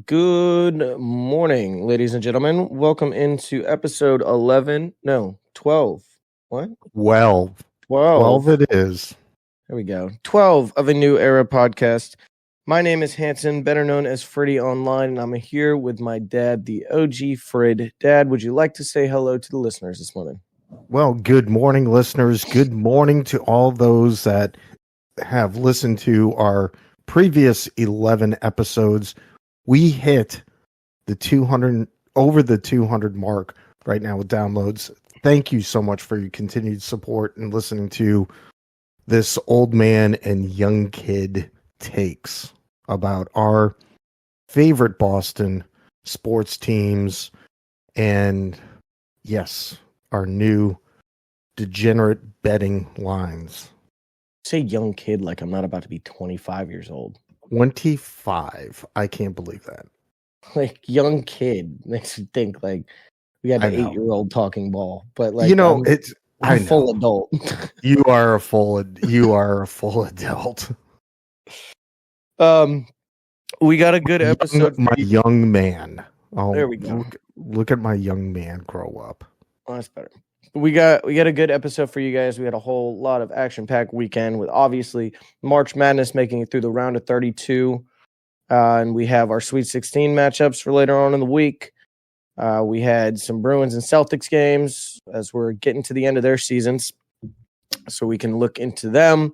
Good morning, ladies and gentlemen. Welcome into episode 12. What? 12. 12. 12 it is. There we go. 12 of a new era podcast. My name is Hanson, better known as Fryddy online, and I'm here with my dad, the OG Frid. Dad, would you like to say hello to the listeners this morning? Well, good morning, listeners. Good morning to all those that have listened to our previous 11 episodes. We hit the 200 mark right now with downloads. Thank you so much for your continued support and listening to this old man and young kid takes about our favorite Boston sports teams and, yes, our new degenerate betting lines. Say young kid like I'm not about to be 25 years old. 25. I can't believe that. Like young kid makes you think like we got an 8-year-old talking ball, but like I'm full adult. You are a full adult. We got a good episode. My young man. Oh, there we go. Look at my young man grow up. Oh, that's better. We got a good episode for you guys. We had a whole lot of action-packed weekend with obviously March Madness making it through the round of 32. And we have our Sweet 16 matchups for later on in the week. We had some Bruins and Celtics games as we're getting to the end of their seasons, so we can look into them.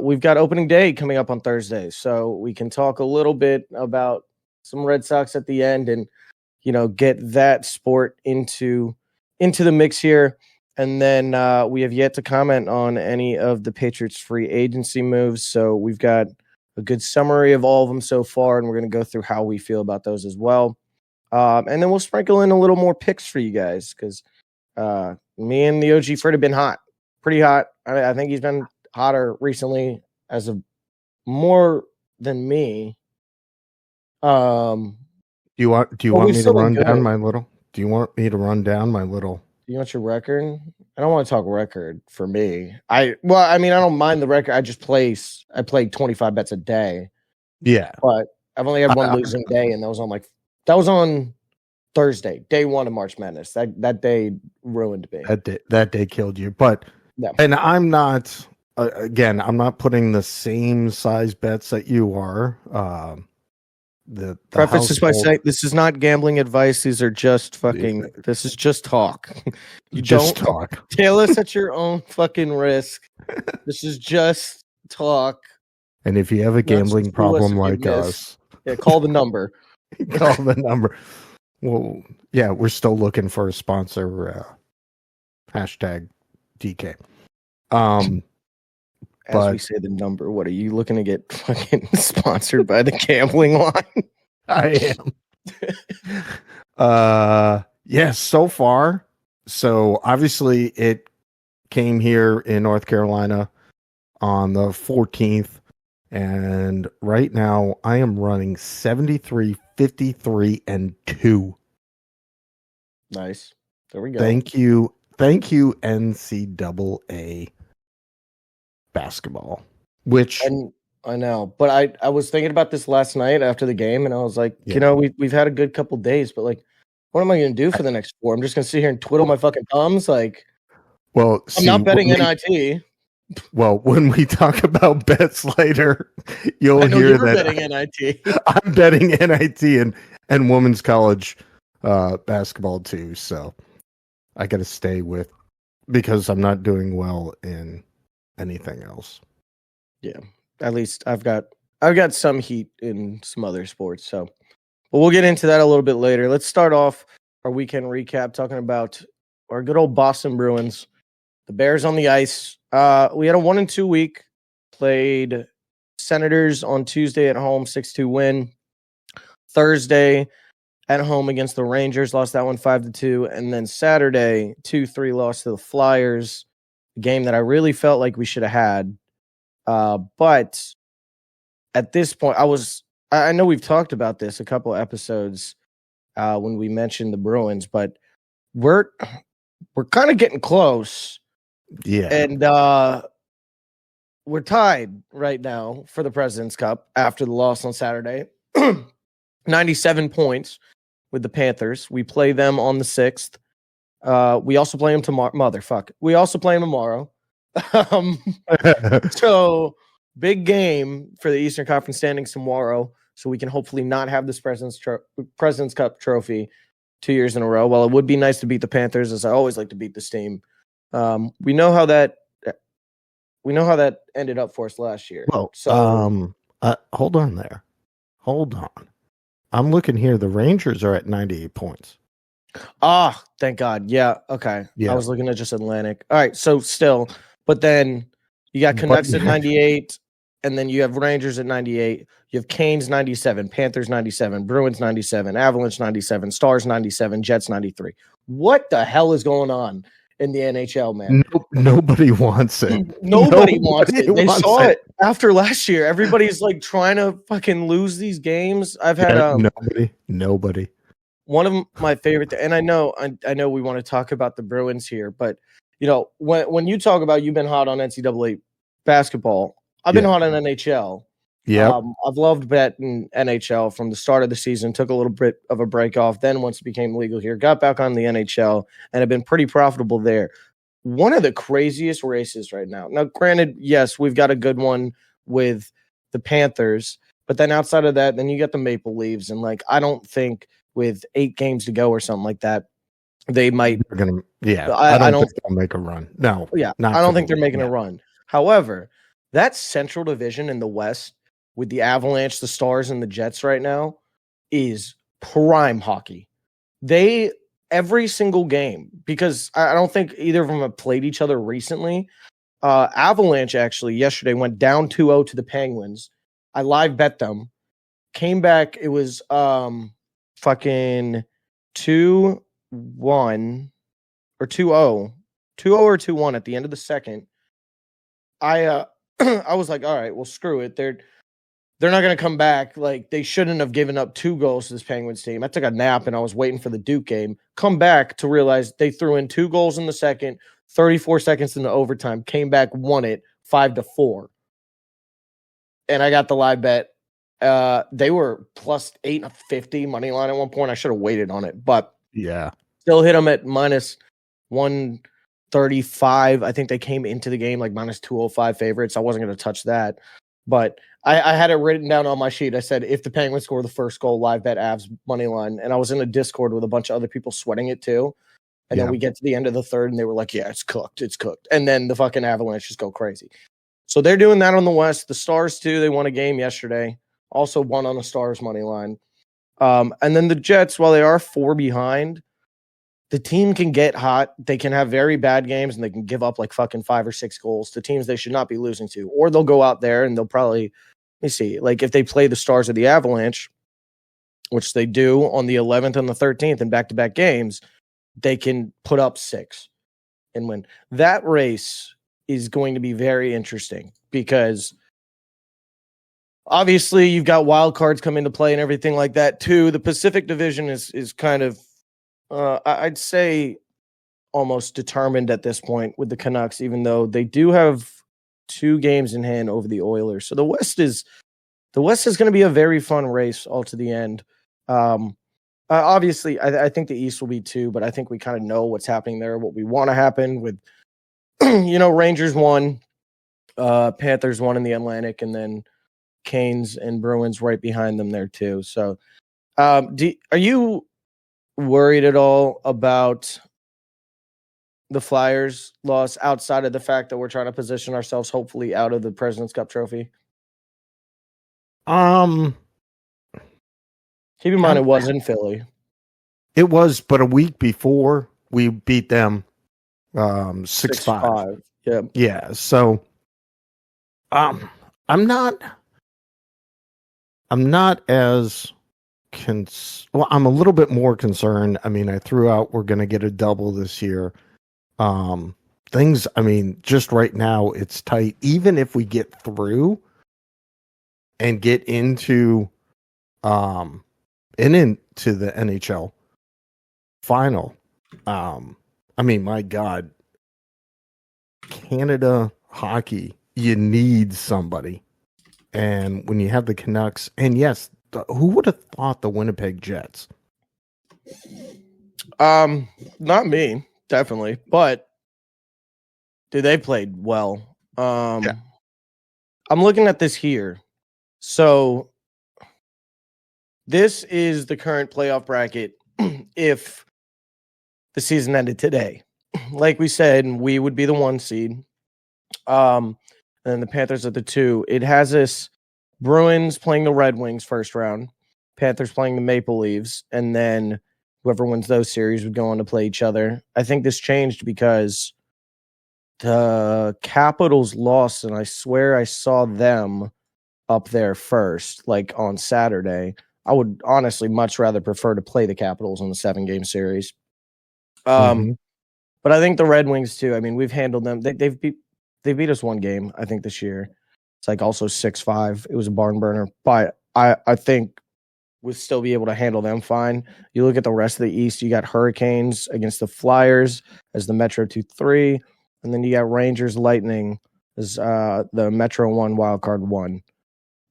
We've got opening day coming up on Thursday, so we can talk a little bit about some Red Sox at the end and, get that sport into the mix here. And then we have yet to comment on any of the Patriots free agency moves, so we've got a good summary of all of them so far, and we're going to go through how we feel about those as well. And then we'll sprinkle in a little more picks for you guys because me and the OG Frid have been hot, pretty hot. I think he's been hotter recently as of more than me. Do you want me to run down my little? Do you want me to run down my little? Do you want your record? I don't want to talk record for me. I don't mind the record. I played 25 bets a day. Yeah. But I've only had one losing day, and that was on Thursday, day one of March Madness. That day ruined me. That day killed you. But yeah. And I'm not I'm not putting the same size bets that you are. The preface this by saying this is not gambling advice. These are just fucking. This is just talk. You just don't talk. Tail us at your own fucking risk. This is just talk. And if you have a gambling problem like us, call the number. Call the number. Well, yeah, we're still looking for a sponsor. Hashtag DK. As we say the number, what are you looking to get fucking sponsored by the gambling line? I am. Yes, so far. So obviously it came here in North Carolina on the 14th. And right now I am running 73, 53, and 2. Nice. There we go. Thank you, NCAA basketball. And I know, but I was thinking about this last night after the game, and I was like, we've had a good couple days, but like, what am I going to do for the next 4? I'm just going to sit here and twiddle my fucking thumbs. Like, well, I'm not betting NIT. Well, when we talk about bets later, you'll hear that betting NIT. I'm betting NIT and women's college basketball too. So I got to stay with, because I'm not doing well in anything else. Yeah, at least I've got some heat in some other sports. So, but we'll get into that a little bit later. Let's start off our weekend recap talking about our good old Boston Bruins, the Bears on the ice. We had a 1-2 week. Played Senators on Tuesday at home, 6-2 win. Thursday at home against the Rangers, lost that one 5-2, and then Saturday 2-3 loss to the Flyers. A game that I really felt like we should have had. But at this point, I know we've talked about this a couple of episodes when we mentioned the Bruins, but we're kind of getting close. Yeah. And we're tied right now for the President's Cup after the loss on Saturday. 97 points with the Panthers. We play them on the 6th. We also play them tomorrow. Motherfuck. We also play them tomorrow. So big game for the Eastern Conference standings tomorrow. So we can hopefully not have this President's Cup trophy 2 years in a row. Well, it would be nice to beat the Panthers, as I always like to beat this team. We know how that ended up for us last year. Well, so hold on there. Hold on. I'm looking here. The Rangers are at 98 points. Ah, thank God. Yeah. Okay. Yeah. I was looking at just Atlantic. All right. So still, but then you got Canucks at 98, and then you have Rangers at 98. You have Canes 97, Panthers 97, Bruins 97, Avalanche 97, Stars 97, Jets 93. What the hell is going on in the NHL, man? Nobody wants it. Nobody wants it. They saw it after last year. Everybody's like trying to fucking lose these games. I've had nobody. One of my favorite, and I know we want to talk about the Bruins here, but you know when you talk about you've been hot on NCAA basketball, I've been hot on NHL. Yeah, I've loved betting NHL from the start of the season. Took a little bit of a break off. Then once it became legal here, got back on the NHL and have been pretty profitable there. One of the craziest races right now. Now, granted, yes, we've got a good one with the Panthers, but then outside of that, then you get the Maple Leafs, and like I don't think with 8 games to go or something like that, they might. I don't think they'll make a run. No, yeah, I don't think they're making a run. However, that Central Division in the West with the Avalanche, the Stars, and the Jets right now is prime hockey. Every single game, because I don't think either of them have played each other recently. Avalanche actually yesterday went down 2-0 to the Penguins. I live bet them. Came back. It was fucking 2-1 or 2-0. 2-0 or 2-1 at the end of the second. I was like, all right, well, screw it. They're not going to come back. Like, they shouldn't have given up 2 goals to this Penguins team. I took a nap and I was waiting for the Duke game. Come back to realize they threw in 2 goals in the second, 34 seconds into overtime, came back, won it 5-4. And I got the live bet. They were plus 850 money line at one point. I should have waited on it, but yeah, still hit them at minus 135. I think they came into the game like minus 205 favorites. I wasn't going to touch that. But I had it written down on my sheet. I said, if the Penguins score the first goal, live bet Avs money line. And I was in a Discord with a bunch of other people sweating it too. And then we get to the end of the third and they were like, yeah, it's cooked. It's cooked. And then the fucking Avalanche just go crazy. So they're doing that on the West. The Stars too, they won a game yesterday. Also won on the Stars money line. And then the Jets, while they are 4 behind, the team can get hot. They can have very bad games and they can give up like fucking 5 or 6 goals to teams they should not be losing to. Or they'll go out there and they'll probably, let me see, like if they play the Stars or the Avalanche, which they do on the 11th and the 13th in back-to-back games, they can put up 6 and win. That race is going to be very interesting because obviously you've got wild cards come into play and everything like that too. The Pacific Division is kind of, I'd say, almost determined at this point with the Canucks, even though they do have 2 games in hand over the Oilers. So the West is going to be a very fun race all to the end. Obviously, I think the East will be too, but I think we kind of know what's happening there, what we want to happen with, Rangers won, Panthers won in the Atlantic, and then Canes and Bruins right behind them there too. So, are you worried at all about the Flyers' loss outside of the fact that we're trying to position ourselves hopefully out of the President's Cup trophy? Keep in mind it was in Philly. It was, but a week before we beat them 6-5. Yeah. Yeah. So I'm not as I'm a little bit more concerned. I mean, I threw out we're going to get a double this year. Things, I mean, just right now it's tight. Even if we get through and get into the NHL final, I mean, my God, Canada hockey, you need somebody. And when you have the Canucks, and yes, who would have thought the Winnipeg Jets? Not me, definitely, but dude, they played well. Yeah. I'm looking at this here. So this is the current playoff bracket if the season ended today. Like we said, we would be the 1 seed. And the Panthers at the 2. It has us Bruins playing the Red Wings first round, Panthers playing the Maple Leafs, and then whoever wins those series would go on to play each other. I think this changed because the Capitals lost, and I swear I saw them up there first, like on Saturday. I would honestly much rather prefer to play the Capitals in the 7-game series. But I think the Red Wings too. I mean, we've handled them. They beat us 1 game, I think, this year. It's like also 6-5. It was a barn burner, but I think we'll still be able to handle them fine. You look at the rest of the East, you got Hurricanes against the Flyers as the Metro 2-3, and then you got Rangers Lightning as the Metro 1 wildcard 1.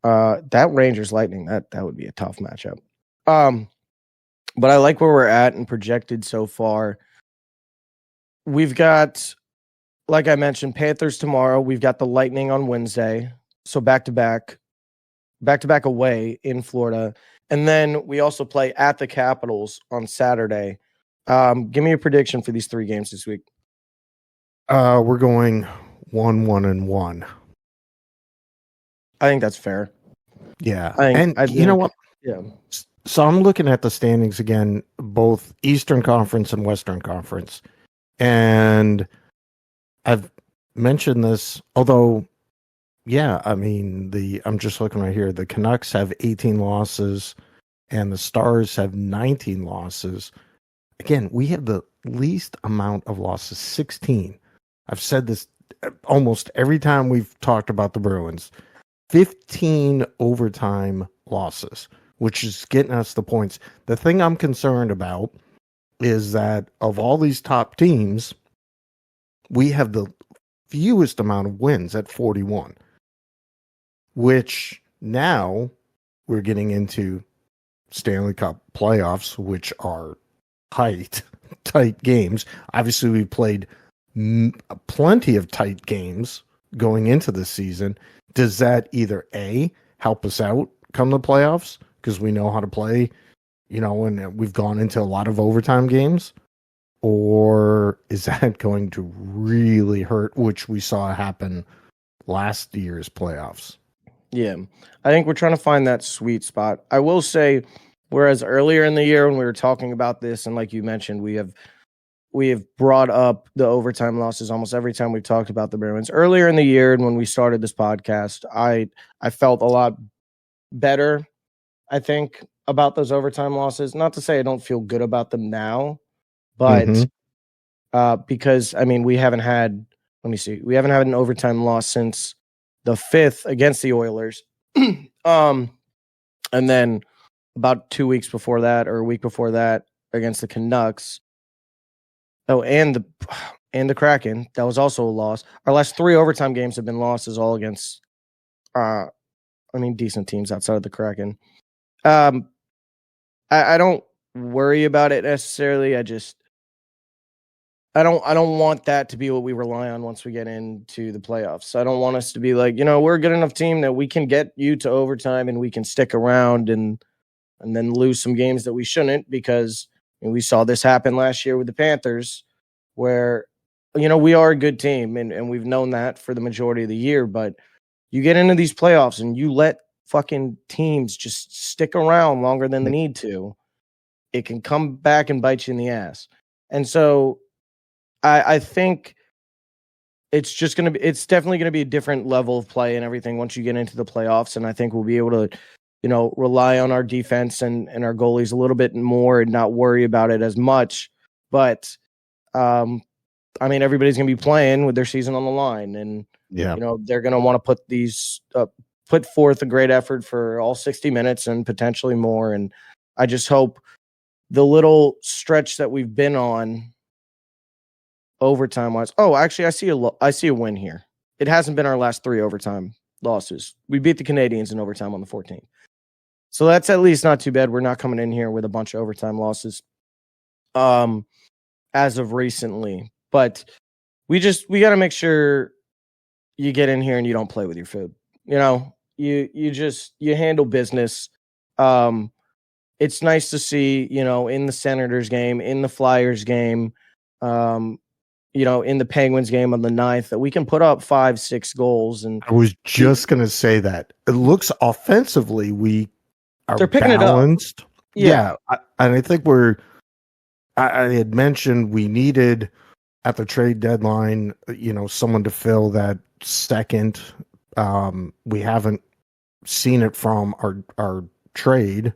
That Rangers Lightning, that would be a tough matchup. But I like where we're at and projected so far. We've got, like I mentioned, Panthers tomorrow. We've got the Lightning on Wednesday. So back-to-back away in Florida. And then we also play at the Capitals on Saturday. Give me a prediction for these 3 games this week. We're going 1-1-1. I think that's fair. Yeah. You know what? Yeah. So I'm looking at the standings again, both Eastern Conference and Western Conference. And I've mentioned this, although, yeah, I mean, I'm just looking right here. The Canucks have 18 losses and the Stars have 19 losses. Again, we have the least amount of losses, 16. I've said this almost every time we've talked about the Bruins. 15 overtime losses, which is getting us the points. The thing I'm concerned about is that of all these top teams, we have the fewest amount of wins at 41, which now we're getting into Stanley Cup playoffs, which are tight games. Obviously, we played plenty of tight games going into the season. Does that either A, help us out come the playoffs because we know how to play, and we've gone into a lot of overtime games, or is that going to really hurt, which we saw happen last year's playoffs? Yeah, I think we're trying to find that sweet spot. I will say, whereas earlier in the year when we were talking about this, and like you mentioned, we have brought up the overtime losses almost every time we've talked about the Bruins. Earlier in the year and when we started this podcast, I felt a lot better, I think, about those overtime losses. Not to say I don't feel good about them now, but because, I mean, we haven't had an overtime loss since the 5th against the Oilers. And then about 2 weeks before that, or a week before that, against the Canucks. Oh, and the Kraken. That was also a loss. Our last 3 overtime games have been losses, all against, decent teams outside of the Kraken. I don't worry about it necessarily. I don't want that to be what we rely on once we get into the playoffs. I don't want us to be like, we're a good enough team that we can get you to overtime and we can stick around and then lose some games that we shouldn't, because we saw this happen last year with the Panthers, where, we are a good team and we've known that for the majority of the year, but you get into these playoffs and you let fucking teams just stick around longer than they need to, it can come back and bite you in the ass. And so I think it's definitely going to be a different level of play and everything once you get into the playoffs. And I think we'll be able to, rely on our defense and our goalies a little bit more and not worry about it as much. But, everybody's going to be playing with their season on the line, and, they're going to want to put forth a great effort for all 60 minutes and potentially more. And I just hope the little stretch that we've been on overtime wise. Oh, actually, I see a win here. It hasn't been our last 3 overtime losses. We beat the Canadians in overtime on the 14th. So that's at least not too bad. We're not coming in here with a bunch of overtime losses as of recently. But we got to make sure you get in here and you don't play with your food. You know, you handle business. It's nice to see, you know, in the Senators game, in the Flyers game, you know, in the Penguins game on the 9th, that we can put up 5-6 goals. And I was just going to say that it looks offensively we are they're picking balanced. it up. Yeah, and I think I had mentioned we needed at the trade deadline, you know, someone to fill that second. We haven't seen it from our trade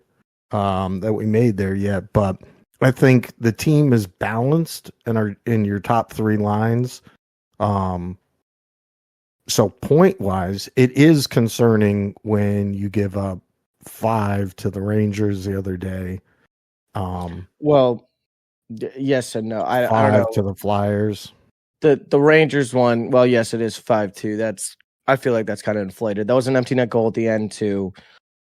that we made there yet, but I think the team is balanced and are in your top 3 lines. So point wise, it is concerning when you give up 5 to the Rangers the other day. Well, yes and no. I don't know. 5 to the Flyers. The Rangers one, well, yes, it is 5-2. I feel like that's kind of inflated. That was an empty net goal at the end too.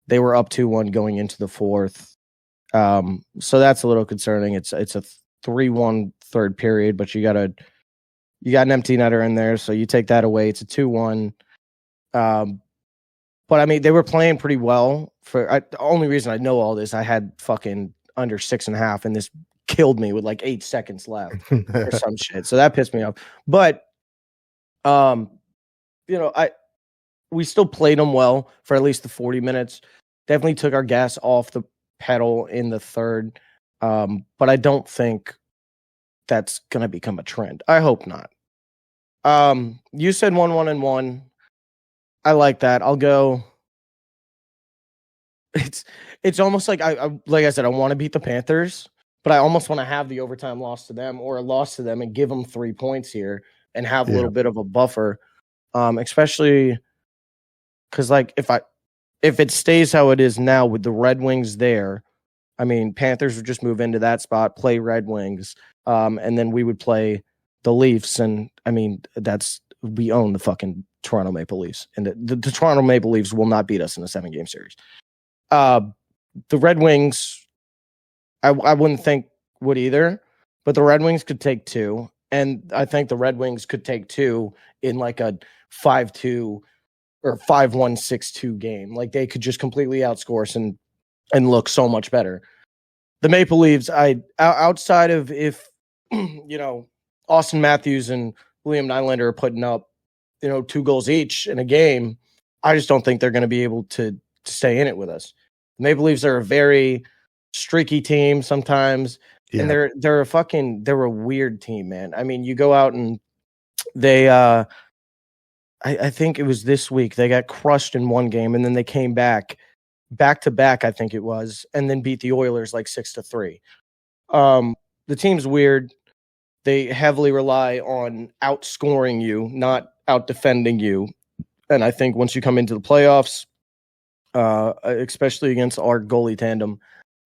They were up 2-1 going into the 4th. So that's a little concerning. It's a 3-1 third period, but you got an empty netter in there, so you take that away. It's a 2-1. But I mean, they were playing pretty well. The only reason I know all this, I had fucking under 6.5, and this killed me with like 8 seconds left or some shit. So that pissed me off. But you know, we still played them well for at least the 40 minutes. Definitely took our gas off the pedal in the 3rd. But I don't think that's going to become a trend. I hope not. You said 1-1-1. I like that. I'll go. It's almost like like I said, I want to beat the Panthers, but I almost want to have the overtime loss to them or a loss to them and give them 3 points here and have a little bit of a buffer. Especially because like if it stays how it is now with the Red Wings there, I mean, Panthers would just move into that spot, play Red Wings, and then we would play the Leafs. And I mean, we own the fucking Toronto Maple Leafs, and the Toronto Maple Leafs will not beat us in a 7-game series. The Red Wings, I wouldn't think would either, but the Red Wings could take 2, and I think the Red Wings could take 2 in like a 5-2 or 5-1, 6-2 game. Like they could just completely outscore us and look so much better. The Maple Leafs, outside of if you know Austin Matthews and William Nylander are putting up 2 goals each in a game, I just don't think they're going to be able to stay in it with us. The Maple Leafs are a very streaky team sometimes, and they're a weird team, man. I mean, you go out and they I think it was this week they got crushed in one game, and then they came back to back, I think it was, and then beat the Oilers like 6-3. The team's weird. They heavily rely on outscoring you, not out defending you. And I think once you come into the playoffs, especially against our goalie tandem,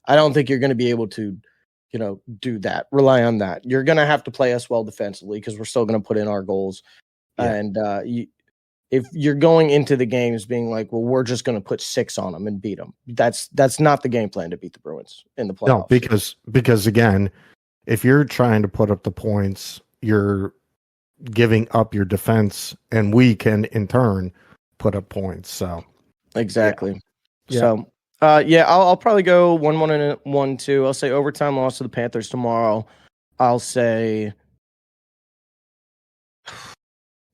I don't think you're going to be able to, do that. Rely on that. You're going to have to play us well defensively because we're still going to put in our goals. Yeah. And if you're going into the games being like, well, we're just going to put 6 on them and beat them, that's not the game plan to beat the Bruins in the playoffs. No, because again, if you're trying to put up the points, you're giving up your defense, and we can in turn put up points. So exactly. Yeah. So I'll probably go 1-1 and 1-2. I'll say overtime loss to the Panthers tomorrow. I'll go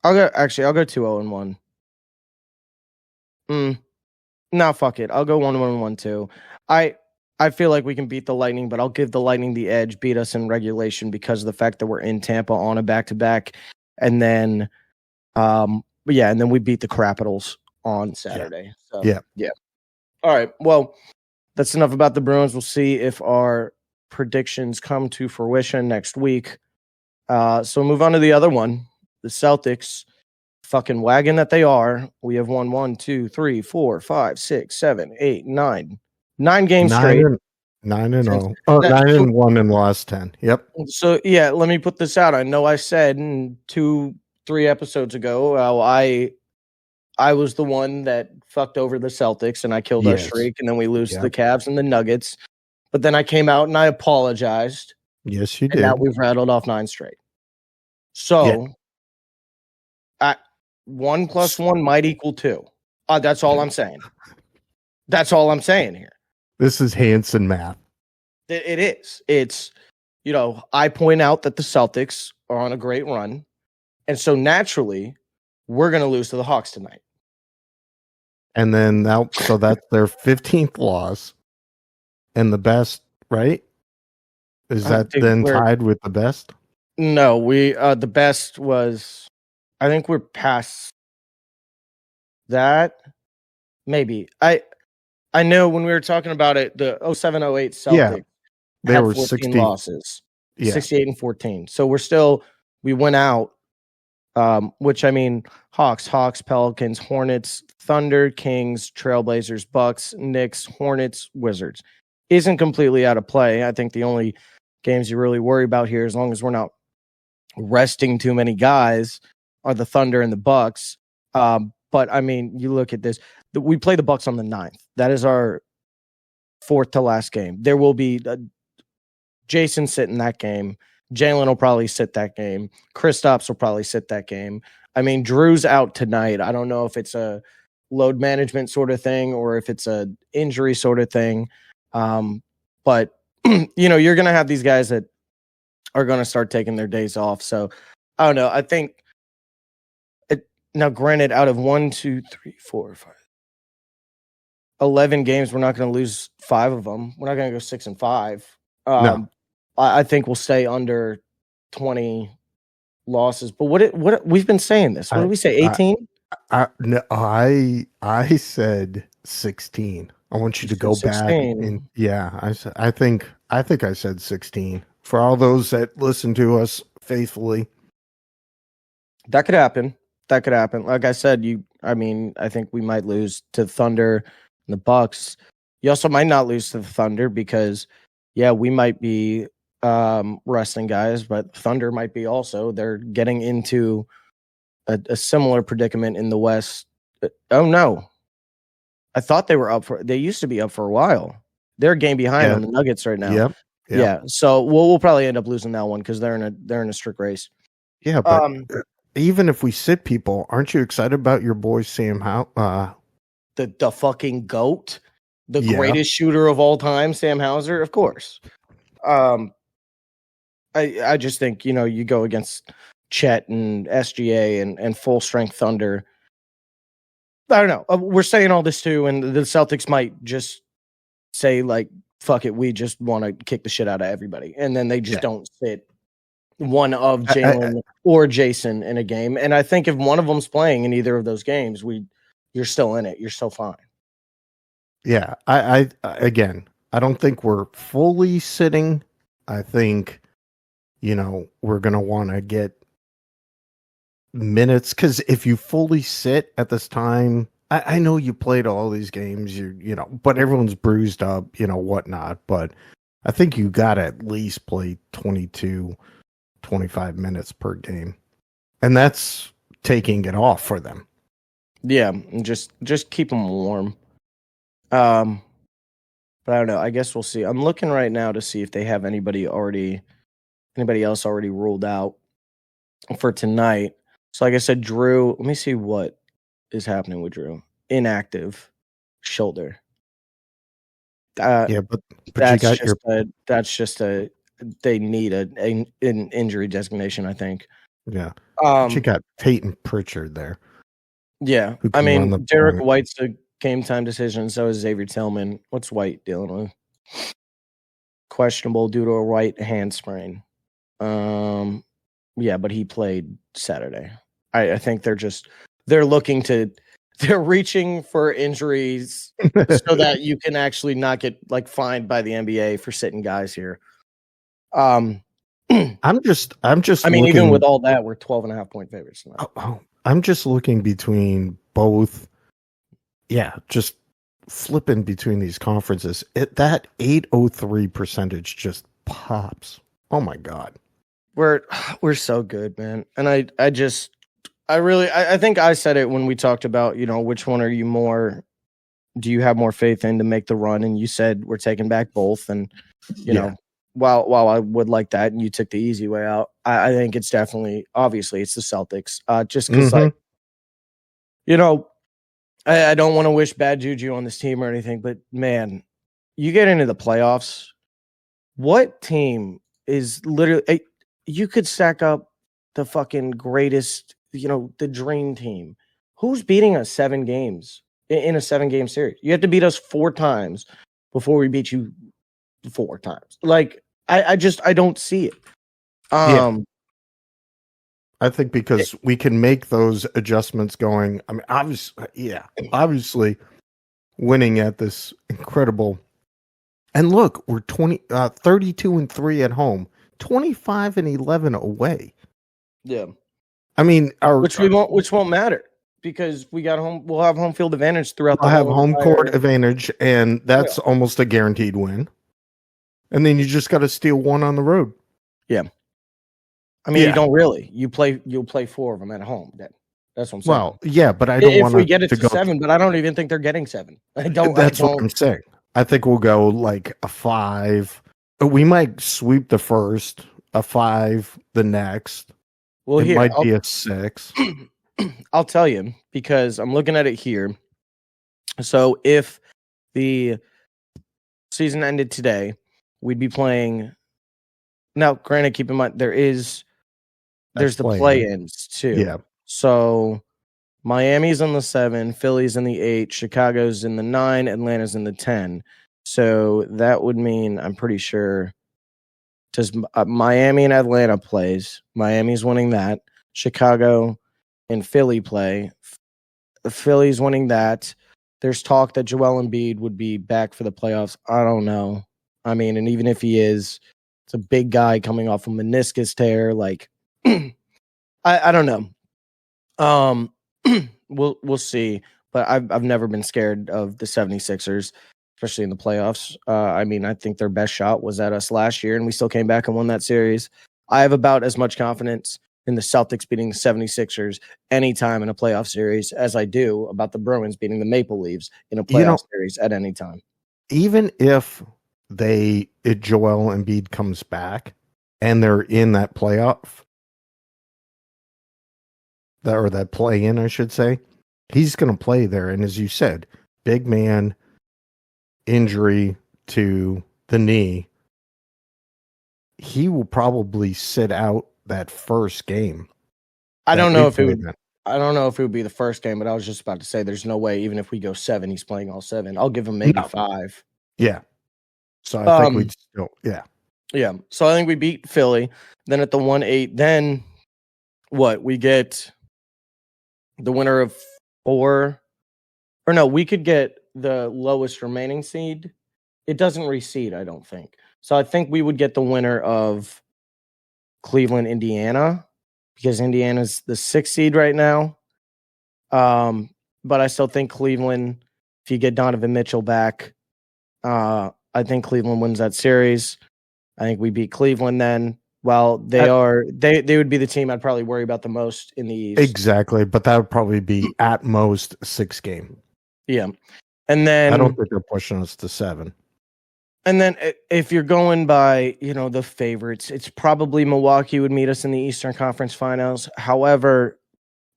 2-0-1. No, fuck it. I'll go 1-1-1-2. I feel like we can beat the Lightning, but I'll give the Lightning the edge, beat us in regulation because of the fact that we're in Tampa on a back-to-back. And then, and then we beat the Capitals on Saturday. Yeah. All right. Well, that's enough about the Bruins. We'll see if our predictions come to fruition next week. So we'll move on to the other one, the Celtics. Fucking wagon that they are. We have won 1, 2, 3, 4, 5, 6, 7, 8, 9. 9 games straight. 9-0. 9-1 in the last 10. Yep. So let me put this out. I know I said 2-3 episodes ago, I I was the one that fucked over the Celtics and I killed our streak, and then we lose to the Cavs and the Nuggets. But then I came out and I apologized. Yes, you did. And now we've rattled off 9 straight. So, 1 + 1 might equal 2. That's all I'm saying. That's all I'm saying here. This is Hansen math. It is. It's, I point out that the Celtics are on a great run. And so naturally, we're going to lose to the Hawks tonight. And then so that's their 15th loss and the best, right? Is that then tied with the best? No, the best was, I think we're past that. Maybe. I know when we were talking about it, the 07-08 Celtics they had were 14 losses, 68-14. So we went out, which I mean, Hawks, Pelicans, Hornets, Thunder, Kings, Trailblazers, Bucks, Knicks, Hornets, Wizards. Isn't completely out of play. I think the only games you really worry about here, as long as we're not resting too many guys, are the Thunder and the Bucks. But I mean, you look at this. We play the Bucks on the 9th. That is our 4th to last game. There will be Jason sit in that game. Jalen will probably sit that game. Kristaps will probably sit that game. I mean, Drew's out tonight. I don't know if it's a load management sort of thing or if it's a injury sort of thing. But you're going to have these guys that are going to start taking their days off. So I don't know. I think now, granted, out of 1, 2, 3, 4, 5, 11 games, we're not going to lose 5 of them. We're not going to go 6-5. No. I think we'll stay under 20 losses. But what we've been saying this. What did we say? 18? No, I said 16. I want you to go 16. Back and I think I said 16. For all those that listen to us faithfully, that could happen. Like I said, I think we might lose to Thunder and the Bucks. You also might not lose to the Thunder because, we might be resting guys, but Thunder might be also. They're getting into a similar predicament in the West. Oh no, I thought they were up for. They used to be up for a while. They're a game behind on the Nuggets right now. Yep. Yeah. So we'll probably end up losing that one because they're in a strict race. Yeah, but even if we sit people, aren't you excited about your boy Sam the fucking GOAT, the greatest shooter of all time, Sam Hauser, of course. I just think, you go against Chet and SGA and full strength Thunder. I don't know. We're saying all this too, and the Celtics might just say like, fuck it, we just want to kick the shit out of everybody. And then they just don't sit one of Jalen or Jason in a game. And I think if one of them's playing in either of those games, you're still in it. You're still fine. Yeah. I again, I don't think we're fully sitting. I think, we're going to want to get minutes. Cause if you fully sit at this time, I know you played all these games, but everyone's bruised up, whatnot. But I think you got to at least play 22, 25 minutes per game. And that's taking it off for them. Yeah, just keep them warm. But I don't know. I guess we'll see. I'm looking right now to see if they have anybody else already ruled out for tonight. So like I said, Drew, let me see what is happening with Drew. Inactive shoulder. But that's just they need an injury designation, I think. Yeah. But you got Peyton Pritchard there. Yeah. I mean, Derek White's a game time decision. So is Xavier Tillman. What's White dealing with? Questionable due to a right hand sprain. Yeah, but he played Saturday. I think they're reaching for injuries so that you can actually not get fined by the NBA for sitting guys here. I'm just. Even with all that, we're 12.5-point favorites tonight. I'm just looking between both. Yeah, just flipping between these conferences. That 803 percentage just pops. Oh my God. We're so good, man. And I think I said it when we talked about, which one are you more, do you have more faith in to make the run? And you said we're taking back both. And, while I would like that and you took the easy way out, I think it's definitely, obviously it's the Celtics. Just because I don't want to wish bad juju on this team or anything, but man, you get into the playoffs, what team is literally, you could stack up the fucking greatest, the dream team. Who's beating us 7 games in a 7-game series? You have to beat us 4 times before we beat you 4 times. Like, I don't see it. I think because we can make those adjustments going. I mean, obviously winning at this incredible. And look, we're 32-3 at home, 25-11 away. Yeah. I mean, which won't matter because we'll have home field advantage throughout We'll have home court advantage, and that's almost a guaranteed win. And then you just got to steal one on the road. Yeah. I mean, you don't really. You'll play 4 of them at home. That's what I'm saying. Well, yeah, but I don't want we get it to 7, but I don't even think they're getting 7. That's what I'm saying. I think we'll go like a 5. We might sweep the first, a 5 the next. Well, it might be a 6. I'll tell you, because I'm looking at it here. So if the season ended today, we'd be playing. Now, granted, keep in mind there's the play-ins too. Yeah. So Miami's in the 7, Philly's in the 8, Chicago's in the 9, Atlanta's in the 10. So that would mean, I'm pretty sure, does Miami and Atlanta plays. Miami's winning that. Chicago and Philly play. Philly's winning that. There's talk that Joel Embiid would be back for the playoffs. I don't know. I mean, and even if he is, it's a big guy coming off a meniscus tear. Like, I don't know. We'll see. But I've never been scared of the 76ers, especially in the playoffs. I mean, I think their best shot was at us last year, and we still came back and won that series. I have about as much confidence in the Celtics beating the 76ers anytime in a playoff series as I do about the Bruins beating the Maple Leafs in a playoff series at any time. Even if Joel Embiid comes back and they're in that playoff, that play-in, I should say, he's going to play there. And as you said, big man, injury to the knee, he will probably sit out that first game. I don't know if it would be the first game, but I was just about to say there's no way, even if we go 7, he's playing all 7. I'll give him maybe 5. Yeah. So I think we'd still, Yeah. So I think we beat Philly. Then at the 1-8, then what? We get the winner of 4. Or no, we could get the lowest remaining seed. It doesn't reseed, I don't think. So I think we would get the winner of Cleveland, Indiana, because Indiana's the 6th seed right now. But I still think Cleveland, if you get Donovan Mitchell back, I think Cleveland wins that series. I think we beat Cleveland then. Well, they would be the team I'd probably worry about the most in the East. Exactly, but that would probably be at most 6 game. Yeah. And then I don't think they're pushing us to 7. And then if you're going by, the favorites, it's probably Milwaukee would meet us in the Eastern Conference Finals. However,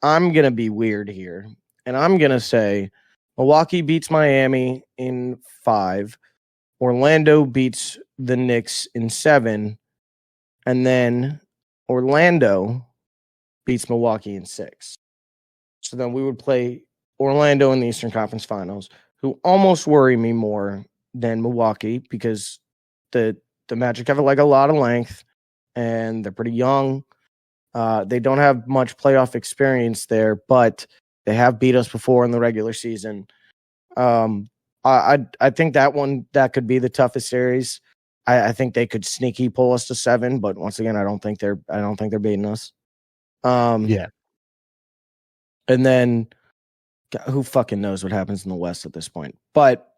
I'm going to be weird here, and I'm going to say Milwaukee beats Miami in 5, Orlando beats the Knicks in 7, and then Orlando beats Milwaukee in 6. So then we would play Orlando in the Eastern Conference Finals, who almost worry me more than Milwaukee because the Magic have like a lot of length and they're pretty young. They don't have much playoff experience there, but they have beat us before in the regular season. I think that could be the toughest series. I think they could sneaky pull us to 7, but once again, I don't think they're beating us. Yeah. And then who fucking knows what happens in the West at this point? But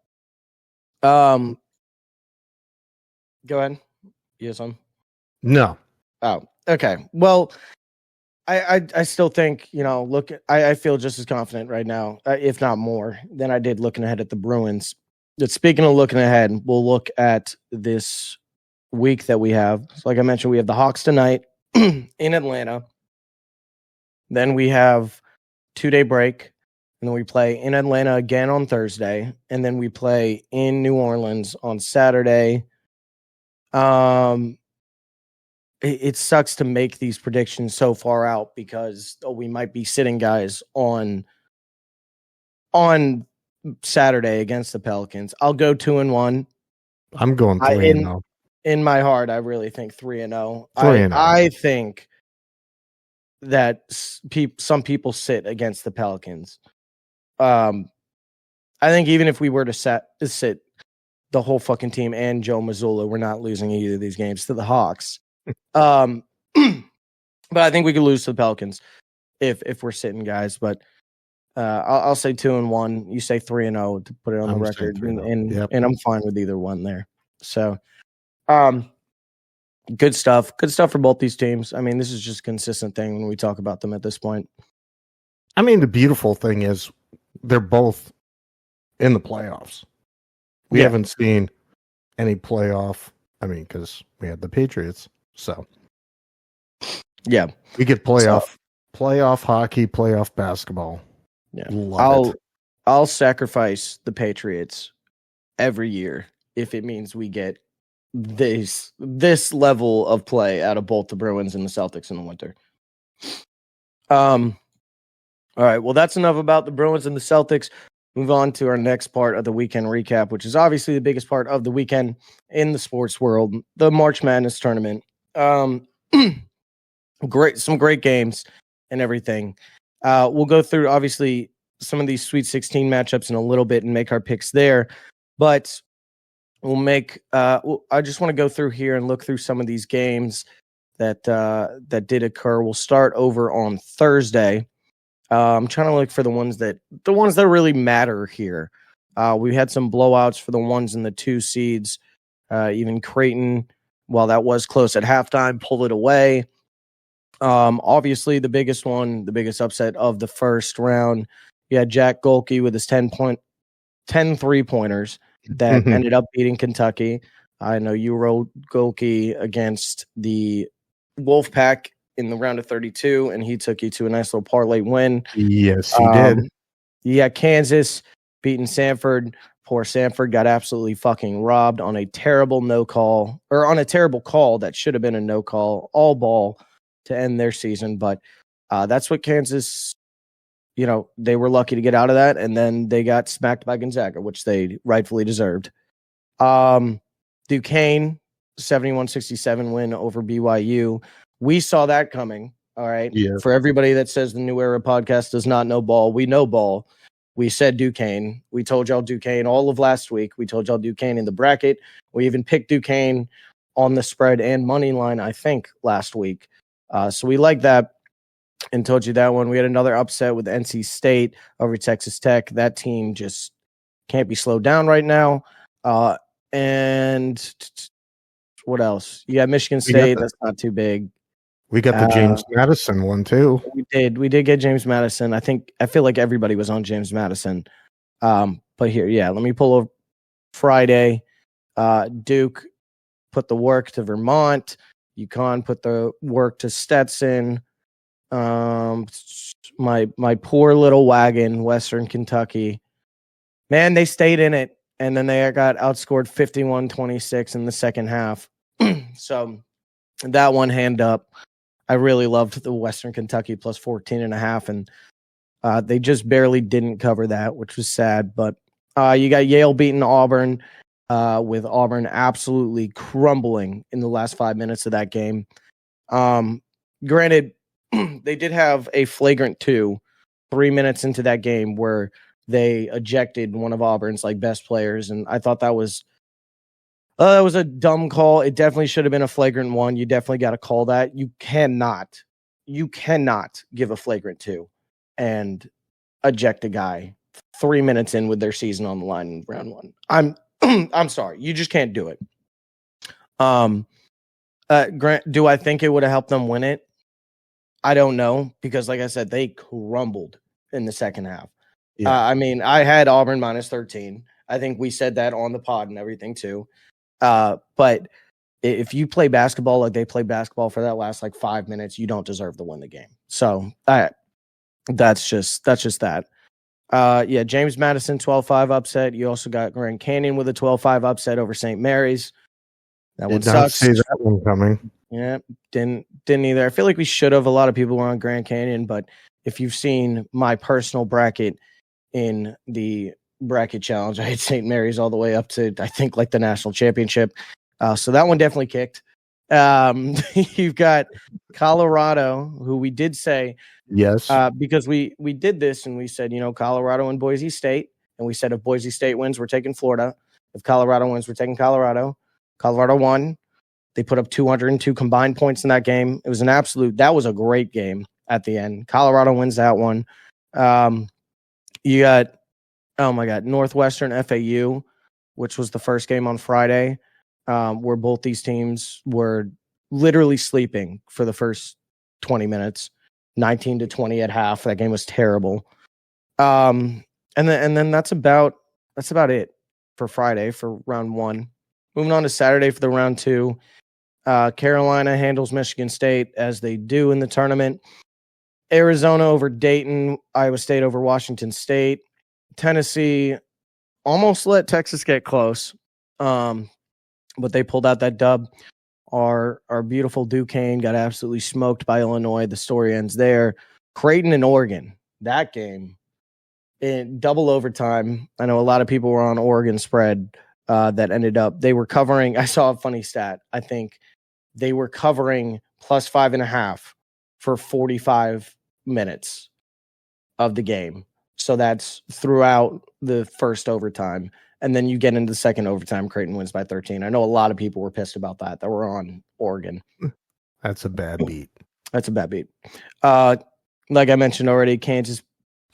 go ahead. Yes, No. Oh, okay. Well, I still think, look, I feel just as confident right now, if not more, than I did looking ahead at the Bruins. But speaking of looking ahead, we'll look at this week that we have. So like I mentioned, we have the Hawks tonight in Atlanta. Then we have 2-day break. And then we play in Atlanta again on Thursday. And then we play in New Orleans on Saturday. It sucks to make these predictions so far out because we might be sitting guys on Saturday against the Pelicans. I'll go 2-1. I'm going 3-0. In my heart, I really think 3-0. 3-0. I think that some people sit against the Pelicans. I think even if we were to sit the whole fucking team and Joe Mazzulla, we're not losing either of these games to the Hawks. But I think we could lose to the Pelicans if we're sitting guys. But I'll say 2-1. You say 3-0 to put it on the record, and I'm fine with either one there. So, good stuff. Good stuff for both these teams. I mean, this is just a consistent thing when we talk about them at this point. I mean, the beautiful thing is they're both in the playoffs. We haven't seen any playoff. I mean, because we had the Patriots, so yeah, we get playoff hockey, playoff basketball. Yeah, I'll sacrifice the Patriots every year if it means we get this level of play out of both the Bruins and the Celtics in the winter. All right, well, that's enough about the Bruins and the Celtics. Move on to our next part of the weekend recap, which is obviously the biggest part of the weekend in the sports world, the March Madness tournament. Some great games and everything. We'll go through obviously some of these Sweet 16 matchups in a little bit and make our picks there, but we'll make. I just want to go through here and look through some of these games that did occur. We'll start over on Thursday. I'm trying to look for the ones that really matter here. We had some blowouts for the ones in the 2 seeds. Even Creighton, while that was close at halftime, pulled it away. Obviously, the biggest upset of the first round, you had Jack Golke with his 10 3-pointers that ended up beating Kentucky. I know you rode Golke against the Wolfpack in the round of 32, and he took you to a nice little parlay win. Yes, he did. Yeah, Kansas beating Samford. Poor Samford got absolutely fucking robbed on a terrible call that should have been a no call, all ball to end their season. But that's what Kansas, they were lucky to get out of that, and then they got smacked by Gonzaga, which they rightfully deserved. Duquesne, 71-67 win over BYU. We saw that coming, all right? Yeah. For everybody that says the New Era podcast does not know ball, we know ball. We said Duquesne. We told y'all Duquesne all of last week. We told y'all Duquesne in the bracket. We even picked Duquesne on the spread and money line, I think, last week. So we like that and told you that one. We had another upset with NC State over Texas Tech. That team just can't be slowed down right now. And what else? You got Michigan State. That's not too big. We got the James Madison one too. We did get James Madison. I feel like everybody was on James Madison. But here, let me pull over Friday. Duke put the work to Vermont. UConn put the work to Stetson. My poor little wagon, Western Kentucky. Man, they stayed in it, and then they got outscored 51-26 in the second half. So that one hand up. I really loved the Western Kentucky plus 14.5, and they just barely didn't cover that, which was sad. But you got Yale beating Auburn, with Auburn absolutely crumbling in the last 5 minutes of that game. Granted, they did have a flagrant 2 3 minutes into that game where they ejected one of Auburn's best players, and I thought that was a dumb call. It definitely should have been a flagrant 1. You definitely got to call that. You cannot give a flagrant 2 and eject a guy 3 minutes in with their season on the line in round 1. I'm sorry. You just can't do it. Grant, do I think it would have helped them win it? I don't know because, like I said, they crumbled in the second half. Yeah. I mean, I had Auburn minus 13. I think we said that on the pod and everything too. But if you play basketball like they play basketball for that last like 5 minutes, you don't deserve to win the game. So that's just that. Yeah, James Madison 12-5 upset. You also got Grand Canyon with a 12-5 upset over St. Mary's. That one Did not sucks. see that one coming. Yeah, didn't either. I feel like we should have. A lot of people were on Grand Canyon, but if you've seen my personal bracket in the bracket challenge, I had St. Mary's all the way up to, I think, like the national championship. So that one definitely kicked. You've got Colorado, who we did say, yes, because we did this and we said, Colorado and Boise State. And we said if Boise State wins, we're taking Florida. If Colorado wins, we're taking Colorado. Colorado won. They put up 202 combined points in that game. It was that was a great game at the end. Colorado wins that one. You got, oh my God, Northwestern FAU, which was the first game on Friday, where both these teams were literally sleeping for the first 20 minutes, 19-20 at half. That game was terrible. And then that's about it for Friday for round one. Moving on to Saturday for the round two. Carolina handles Michigan State as they do in the tournament. Arizona over Dayton, Iowa State over Washington State. Tennessee almost let Texas get close, but they pulled out that dub. Our beautiful Duquesne got absolutely smoked by Illinois. The story ends there. Creighton and Oregon, that game in double overtime. I know a lot of people were on Oregon spread that ended up. They were covering. I saw a funny stat. I think they were covering plus 5.5 for 45 minutes of the game. So that's throughout the first overtime. And then you get into the second overtime, Creighton wins by 13. I know a lot of people were pissed about that were on Oregon. That's a bad beat. Like I mentioned already, Kansas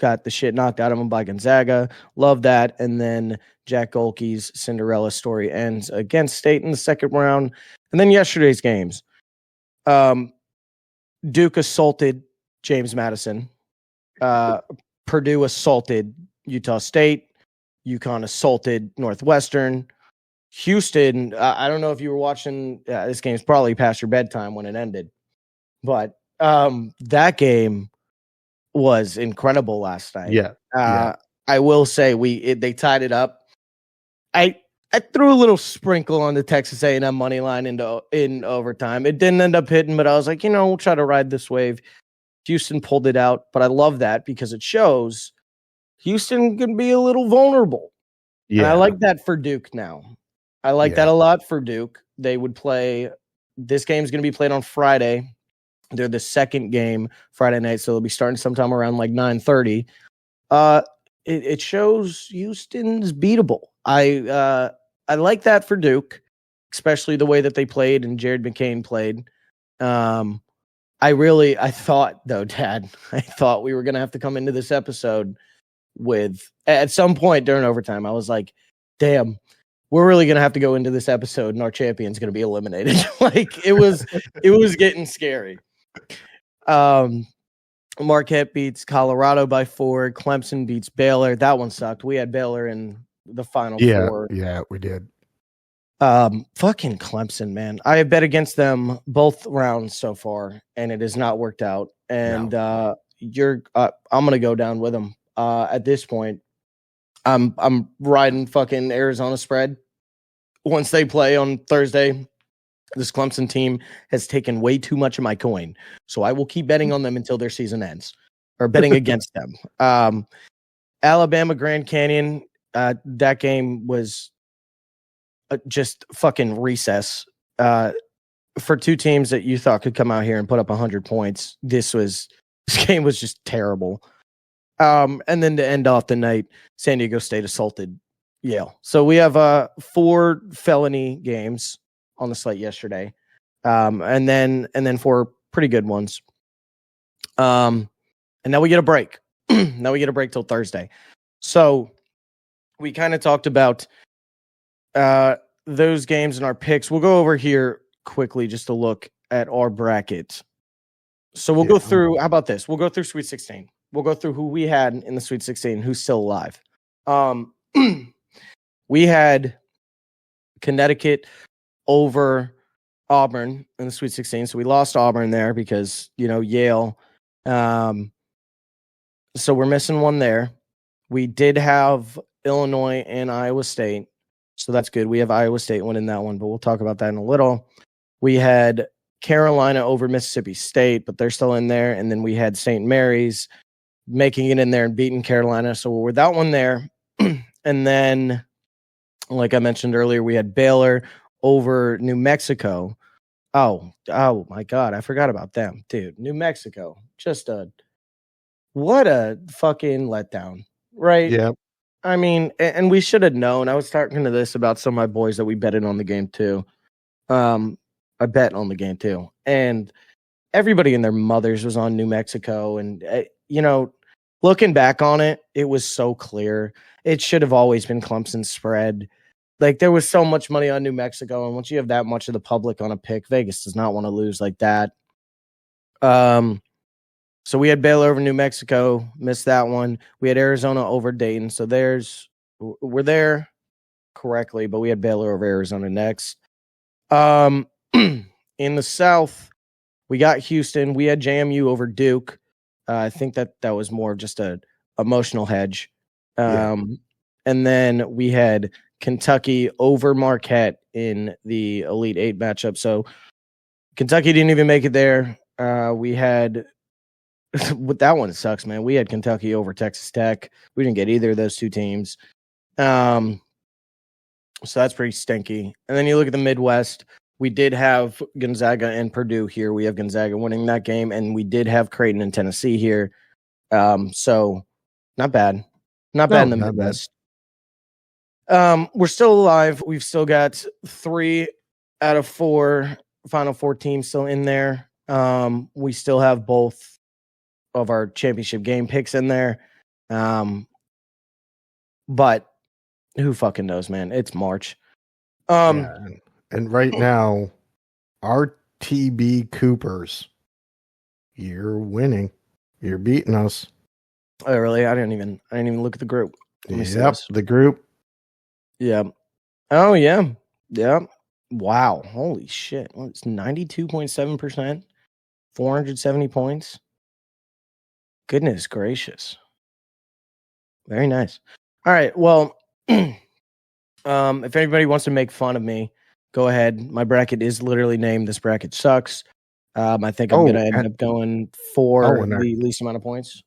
got the shit knocked out of them by Gonzaga. Love that. And then Jack Golke's Cinderella story ends against State in the second round. And then yesterday's games. Duke assaulted James Madison. Purdue assaulted Utah State. UConn assaulted Northwestern. Houston, I don't know if you were watching. This game's probably past your bedtime when it ended. But that game was incredible last night. Yeah. I will say they tied it up. I threw a little sprinkle on the Texas A&M money line in overtime. It didn't end up hitting, but I was like, we'll try to ride this wave. Houston pulled it out, but I love that because it shows Houston can be a little vulnerable. Yeah. And I like that for Duke now. I like that a lot for Duke. They would play. This game's going to be played on Friday. They're the second game Friday night, so they'll be starting sometime around like 9:30. It shows Houston's beatable. I like that for Duke, especially the way that they played and Jared McCain played. I thought though, Dad, I thought we were going to have to come into this episode with, at some point during overtime, I was like, damn, we're really going to have to go into this episode and our champion's going to be eliminated. Like it was getting scary. Marquette beats Colorado by 4. Clemson beats Baylor. That one sucked. We had Baylor in the final 4. Yeah, we did. Fucking Clemson, man. I have bet against them both rounds so far, and it has not worked out. And I'm gonna go down with them. At this point, I'm riding fucking Arizona spread. Once they play on Thursday, this Clemson team has taken way too much of my coin, so I will keep betting on them until their season ends, or betting against them. Alabama Grand Canyon. That game was just fucking recess. For two teams that you thought could come out here and put up 100 points, this game was just terrible. And then to end off the night, San Diego State assaulted Yale. So we have 4 felony games on the slate yesterday, and then 4 pretty good ones. And now we get a break. Now we get a break till Thursday. So we kind of talked about those games and our picks. We'll go over here quickly just to look at our bracket. So we'll go through. How about this? We'll go through Sweet 16. We'll go through who we had in the Sweet 16, who's still alive. We had Connecticut over Auburn in the Sweet 16. So we lost Auburn there because, Yale. So we're missing one there. We did have Illinois and Iowa State. So that's good. We have Iowa State winning that one, but we'll talk about that in a little. We had Carolina over Mississippi State, but they're still in there. And then we had St. Mary's making it in there and beating Carolina. So we're that one there. And then, like I mentioned earlier, we had Baylor over New Mexico. Oh my God. I forgot about them, dude. New Mexico. What a fucking letdown, right? Yeah. I mean, and we should have known. I was talking to this about some of my boys that we betted on the game too. I bet on the game too. And everybody and their mothers was on New Mexico. And, looking back on it, it was so clear. It should have always been Clemson's spread. Like, there was so much money on New Mexico. And once you have that much of the public on a pick, Vegas does not want to lose like that. So we had Baylor over New Mexico, missed that one. We had Arizona over Dayton. So we're there correctly, but we had Baylor over Arizona next. In the South, we got Houston. We had JMU over Duke. I think that was more of just a emotional hedge. And then we had Kentucky over Marquette in the Elite Eight matchup. So Kentucky didn't even make it there. We had that one sucks, man. We had Kentucky over Texas Tech. We didn't get either of those two teams. So that's pretty stinky. And then you look at the Midwest. We did have Gonzaga and Purdue here. We have Gonzaga winning that game, and we did have Creighton and Tennessee here. So not bad. Not bad in the Midwest. We're still alive. We've still got 3 out of 4 Final Four teams still in there. We still have both of our championship game picks in there. But who fucking knows, man? It's March. And right now, our TB Coopers, you're winning. You're beating us. Oh, really? I didn't even look at the group. Yep, the group. Yeah. Oh, yeah. Yeah. Wow. Holy shit. Well, it's 92.7%. 470 points. Goodness gracious. Very nice. All right. Well, if anybody wants to make fun of me, go ahead. My bracket is literally named This Bracket Sucks. I think I'm going to end up going for the least amount of points.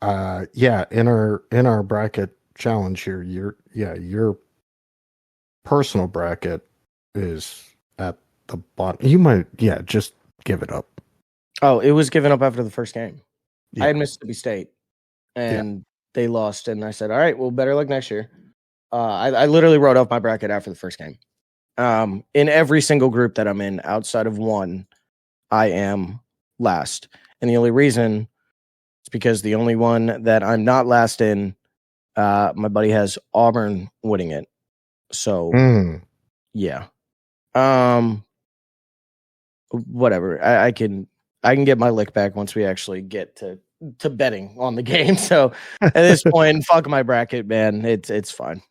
In our bracket challenge here, your personal bracket is at the bottom. You might, just give it up. Oh, it was given up after the first game. Yeah. I had Mississippi State, and they lost, and I said, all right, well, better luck next year. I literally wrote off my bracket after the first game. In every single group that I'm in, outside of one, I am last. And the only reason is because the only one that I'm not last in, my buddy has Auburn winning it. So, yeah. Whatever. I can get my lick back once we actually get to betting on the game. So at this point, fuck my bracket, man. It's fine.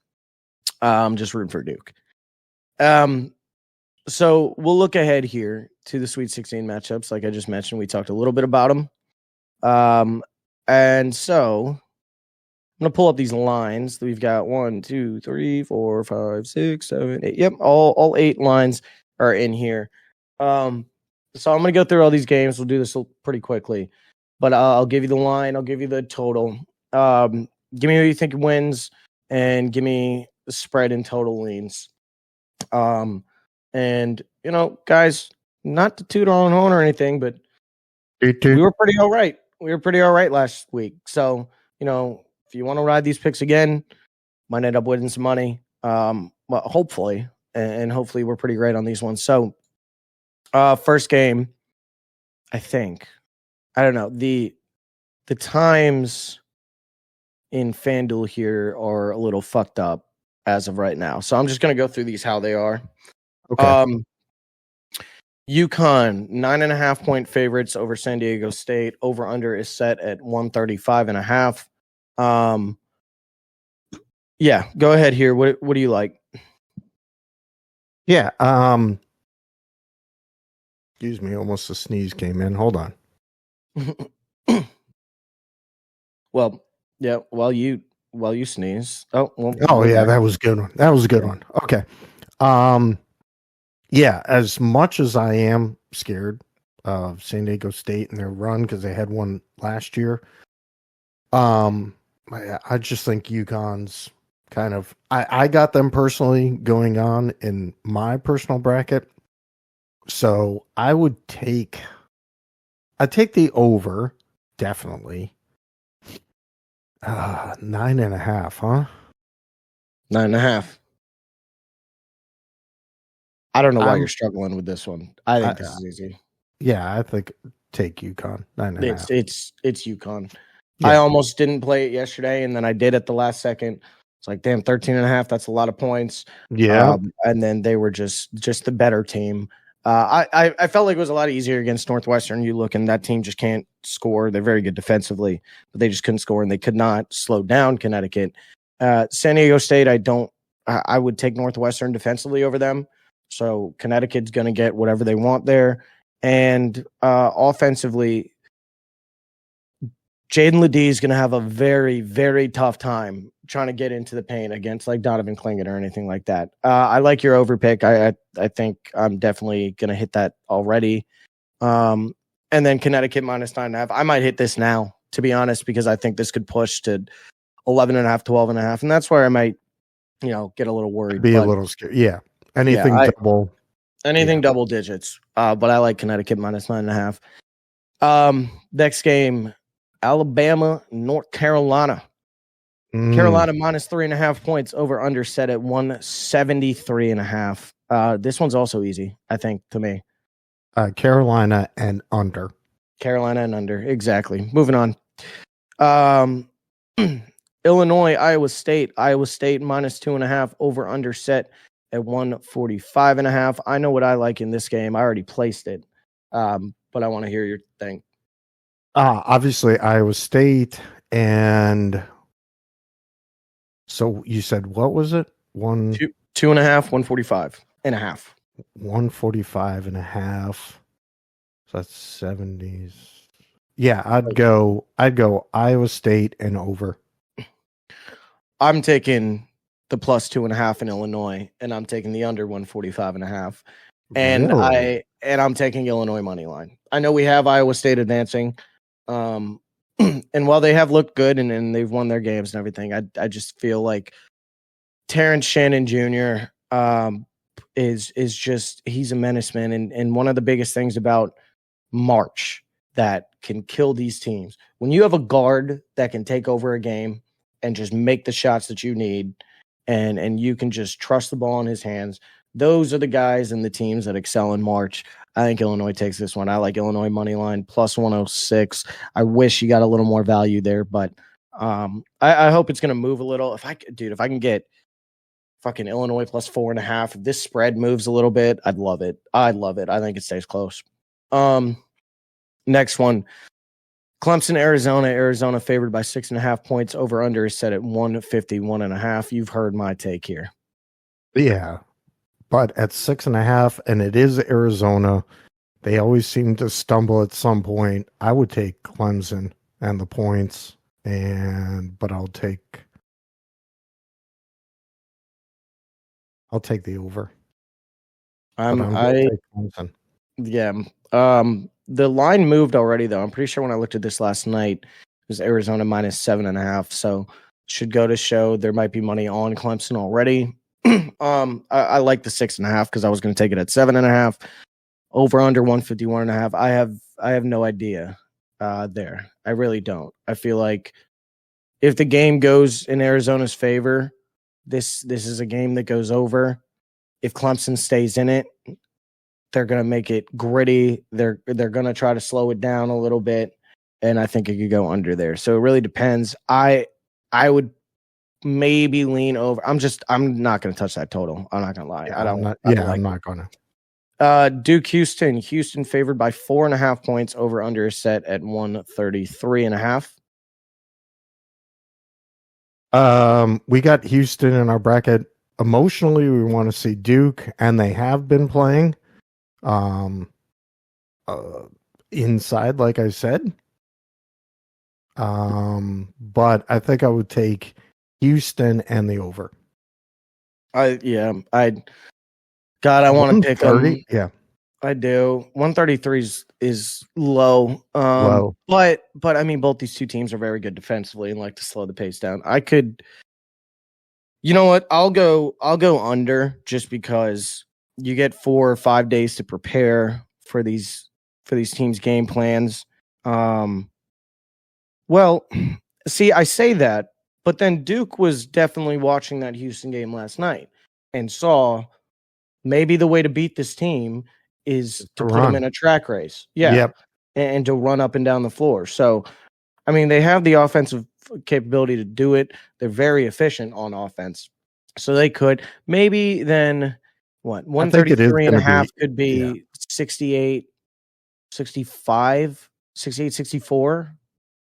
Just rooting for Duke. So we'll look ahead here to the Sweet 16 matchups. Like I just mentioned, we talked a little bit about them. And so I'm going to pull up these lines. We've got 1, 2, 3, 4, 5, 6, 7, 8. Yep. All 8 lines are in here. So I'm going to go through all these games. We'll do this pretty quickly, but I'll give you the line. I'll give you the total. Give me who you think wins and give me the spread and total leans. And guys, not to toot our own horn or anything, but we were pretty all right. We were pretty all right last week. So, if you want to ride these picks again, might end up winning some money. Well, hopefully, and hopefully we're pretty great on these ones. So, first game, I think, I don't know, the times in FanDuel here are a little fucked up as of right now. So I'm just going to go through these how they are. Okay. UConn 9.5-point favorites over San Diego State. Over under is set at 135.5. Yeah, go ahead here. What do you like? Yeah. Excuse me, almost a sneeze came in. Hold on. Well, yeah. While you sneeze. Oh, well. Oh yeah, that was a good one. That was a good one. Okay. Yeah. As much as I am scared of San Diego State and their run because they had one last year, I just think UConn's kind of. I got them personally going on in my personal bracket. So I would take the over, definitely. 9.5, huh? 9.5. I don't know why you're struggling with this one. I think this is easy. Yeah, I think take UConn. 9.5. It's UConn. Yeah. I almost didn't play it yesterday, and then I did at the last second. It's like, damn, 13.5. That's a lot of points. Yeah. And then they were just the better team. I felt like it was a lot easier against Northwestern. You look, and that team just can't score. They're very good defensively, but they just couldn't score, and they could not slow down Connecticut. San Diego State, I would take Northwestern defensively over them. So Connecticut's going to get whatever they want there. And offensively, Jaden Ledee is going to have a very, very tough time trying to get into the paint against like Donovan Klingett or anything like that. I like your overpick. I think I'm definitely going to hit that already. And then Connecticut minus 9.5. I might hit this now, to be honest, because I think this could push to 11.5, 12.5. And that's where I might, get a little worried. Be a little scared. Yeah. Anything double. Anything double digits. But I like Connecticut minus 9.5. Next game, Alabama, North Carolina. Carolina minus 3.5 points, over under set at 173.5. This one's also easy, I think, to me. Carolina and under. Carolina and under, exactly. Moving on. Illinois, Iowa State. Iowa State minus 2.5, over under set at 145.5. I know what I like in this game. I already placed it, but I want to hear your thing. Obviously Iowa State, and so you said what was it? 2.5, 145.5. 145.5. So that's 70s. Yeah, I'd go Iowa State and over. I'm taking the plus 2.5 in Illinois, and I'm taking the under 145.5. And really? I'm taking Illinois money line. I know we have Iowa State advancing. And while they have looked good and they've won their games and everything, I just feel like Terrence Shannon Jr. Is just, he's a menace, man. And one of the biggest things about March that can kill these teams, when you have a guard that can take over a game and just make the shots that you need, and you can just trust the ball in his hands, those are the guys and the teams that excel in March. I think Illinois takes this one. I like Illinois money line plus 106. I wish you got a little more value there, but I hope it's going to move a little. If I can get fucking Illinois plus 4.5, if this spread moves a little bit, I'd love it. I think it stays close. Next one, Clemson, Arizona. Arizona favored by 6.5 points. Over under is set at 151.5. You've heard my take here. Yeah. But at 6.5, and it is Arizona, they always seem to stumble at some point. I would take Clemson and the points, but I'll take the over. The line moved already, though. I'm pretty sure when I looked at this last night, it was Arizona minus 7.5. So should go to show there might be money on Clemson already. I like the 6.5 because I was going to take it at 7.5. Over under 151.5. I have no idea there. I really don't. I feel like if the game goes in Arizona's favor, this is a game that goes over. If Clemson stays in it, they're going to make it gritty. They're going to try to slow it down a little bit, and I think it could go under there. So it really depends. I would maybe lean over. I'm not going to touch that total. I'm not going to lie. I'm not going to. Duke Houston. Houston favored by 4.5 points. Over under is set at 133.5. We got Houston in our bracket. Emotionally, we want to see Duke, and they have been playing inside, like I said. But I think I would take Houston and the over. I want to pick them. Yeah, I do. 133 is low. Low. But I mean, both these two teams are very good defensively and like to slow the pace down. I could. You know what? I'll go under just because you get 4 or 5 days to prepare for these teams' game plans. Well, see, I say that, but then Duke was definitely watching that Houston game last night and saw maybe the way to beat this team is to put them in a track race. Yeah. Yep. And to run up and down the floor. So, I mean, they have the offensive capability to do it. They're very efficient on offense. So they could. Maybe then, 133.5 could be 68, 65, 68, 64,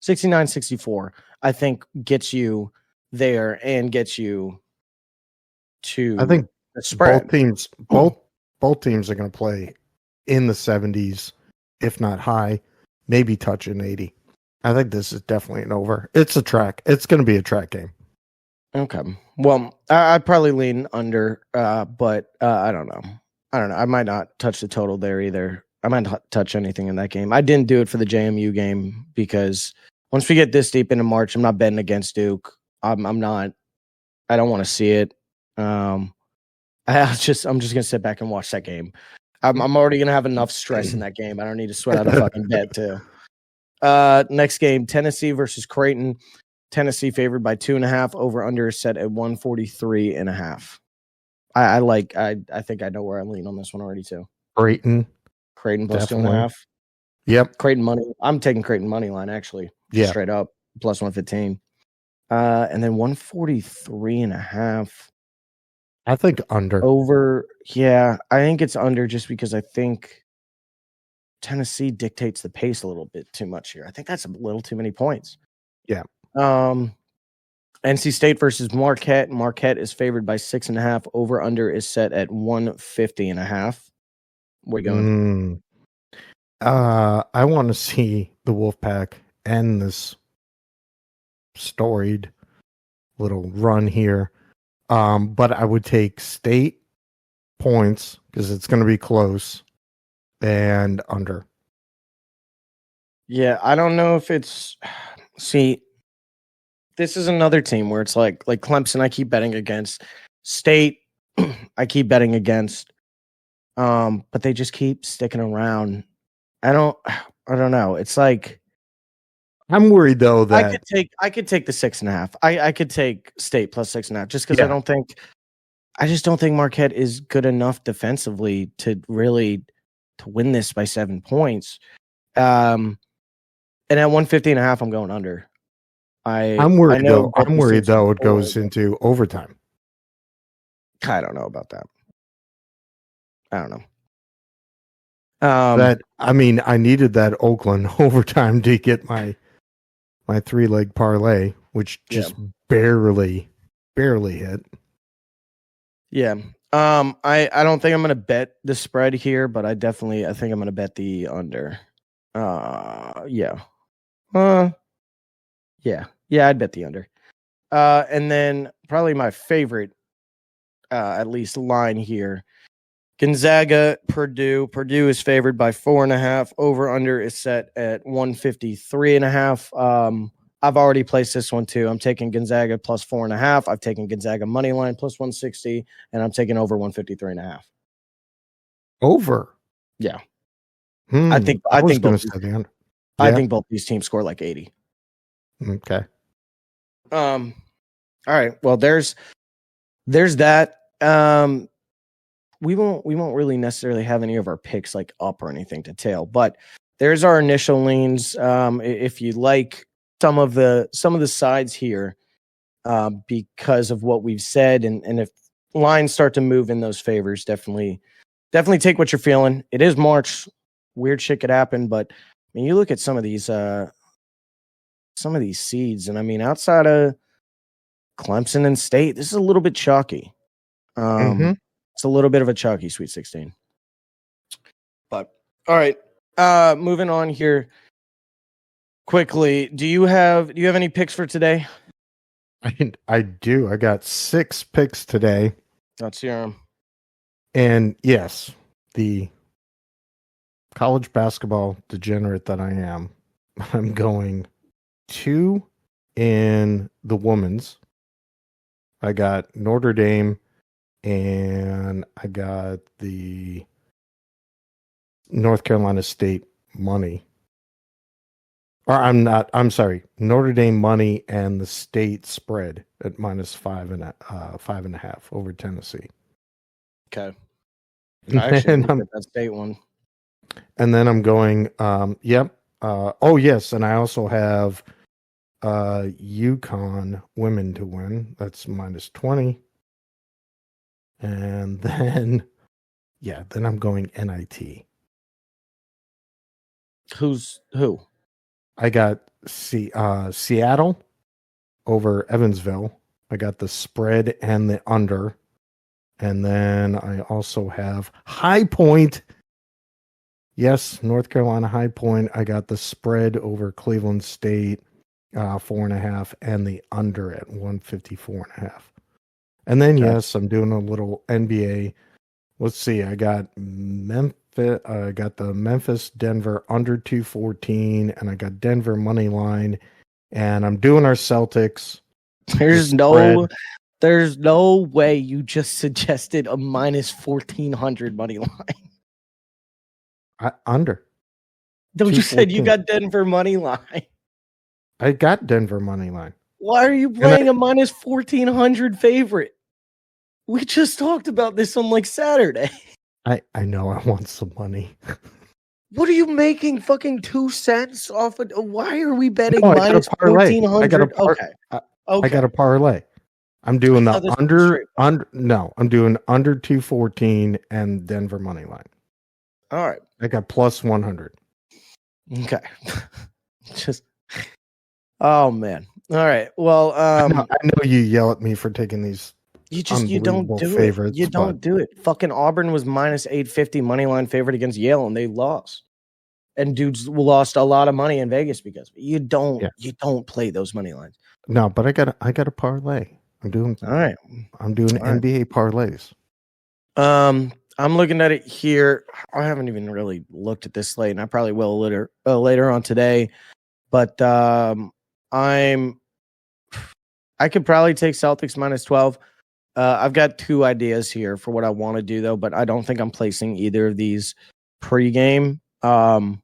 69, 64, I think gets you there and gets you to I think the spread. Both teams are going to play in the 70s, if not high, maybe touching 80. I think this is definitely an over. It's a track. It's going to be a track game. Okay. Well, I'd probably lean under, but I don't know. I might not touch the total there either. I might not touch anything in that game. I didn't do it for the JMU game because once we get this deep into March, I'm not betting against Duke. I'm not. I don't want to see it. I'm just gonna sit back and watch that game. I'm already gonna have enough stress in that game. I don't need to sweat out a fucking bet too. Next game, Tennessee versus Creighton. Tennessee favored by 2.5. Over under is set at 143.5. I think I know where I lean on this one already too. Creighton plus definitely. 2.5. Yep. Creighton money. I'm taking Creighton money line actually. Yeah. Straight up plus 115. And then 143.5. I think under. Over. Yeah, I think it's under just because I think Tennessee dictates the pace a little bit too much here. I think that's a little too many points. Yeah. NC State versus Marquette. Marquette is favored by 6.5. Over under is set at 150.5. Where you going? I want to see the Wolfpack end this storied little run here. But I would take State points because it's going to be close and under. Yeah, I don't know if it's. See, this is another team where it's like Clemson. I keep betting against State. I keep betting against. But they just keep sticking around. I don't know. It's like I'm worried though that I could take the 6.5. I could take State plus 6.5 just because I just don't think Marquette is good enough defensively to really to win this by 7 points. And at 150.5, I'm going under. I'm worried though it goes into overtime. I don't know about that. I don't know. I needed that Oakland overtime to get my 3-leg parlay, which just barely hit. Yeah. I don't think I'm going to bet the spread here, but I think I'm going to bet the under. Yeah. Yeah, I'd bet the under. And then probably my favorite, at least line here, Gonzaga, Purdue. Purdue is favored by 4.5. Over under is set at 153.5. I've already placed this one too. I'm taking Gonzaga plus 4.5. I've taken Gonzaga money line plus 160, and I'm taking over 153.5. Over. Yeah. I think both these teams score like 80. Okay. All right. Well, there's that. We won't really necessarily have any of our picks like up or anything to tail, but there's our initial leans. If you like some of the sides here, because of what we've said, and if lines start to move in those favors, definitely definitely take what you're feeling. It is March. Weird shit could happen, but I mean, you look at some of these seeds, and I mean, outside of Clemson and State, this is a little bit chalky. It's a little bit of a chalky Sweet 16. But all right, moving on here quickly. Do you have any picks for today? I do. I got 6 picks today. Let's hear them. And yes, the college basketball degenerate that I am, I'm going 2 in the women's. I got Notre Dame, and I got the North Carolina State money. Or I'm sorry, Notre Dame money and the State spread at -5.5 over Tennessee. Okay. I actually looked at that State one. And then I'm going, oh yes, and I also have UConn women to win. That's -20. And then then I'm going NIT. Who? I got Seattle over Evansville. I got the spread and the under. And then I also have High Point. Yes, North Carolina High Point. I got the spread over Cleveland State, 4.5, and the under at 154.5. And then yes, I'm doing a little NBA. Let's see. I got Memphis. I got the Memphis Denver under 214, and I got Denver money line. And I'm doing our Celtics. There's no way you just suggested a -1400 money line. Under. No, you said you got Denver money line. I got Denver money line. Why are you playing a -1400 favorite? We just talked about this on like Saturday. I know I want some money. What are you making? Fucking 2 cents off of? Why are we betting -1400? Okay. I got a parlay. I'm doing the I'm doing under 214 and Denver money line. All right. I got +100. Okay. Oh man. All right. Well, I know you yell at me for taking these. You don't do favorites, it. You don't do it. Fucking Auburn was -850 money line favorite against Yale, and they lost. And dudes lost a lot of money in Vegas because you don't play those money lines. No, but I got a parlay. I'm doing NBA parlays. I'm looking at it here. I haven't even really looked at this slate, and I probably will later on today. But I could probably take Celtics -12. I've got 2 ideas here for what I want to do, though, but I don't think I'm placing either of these pregame. I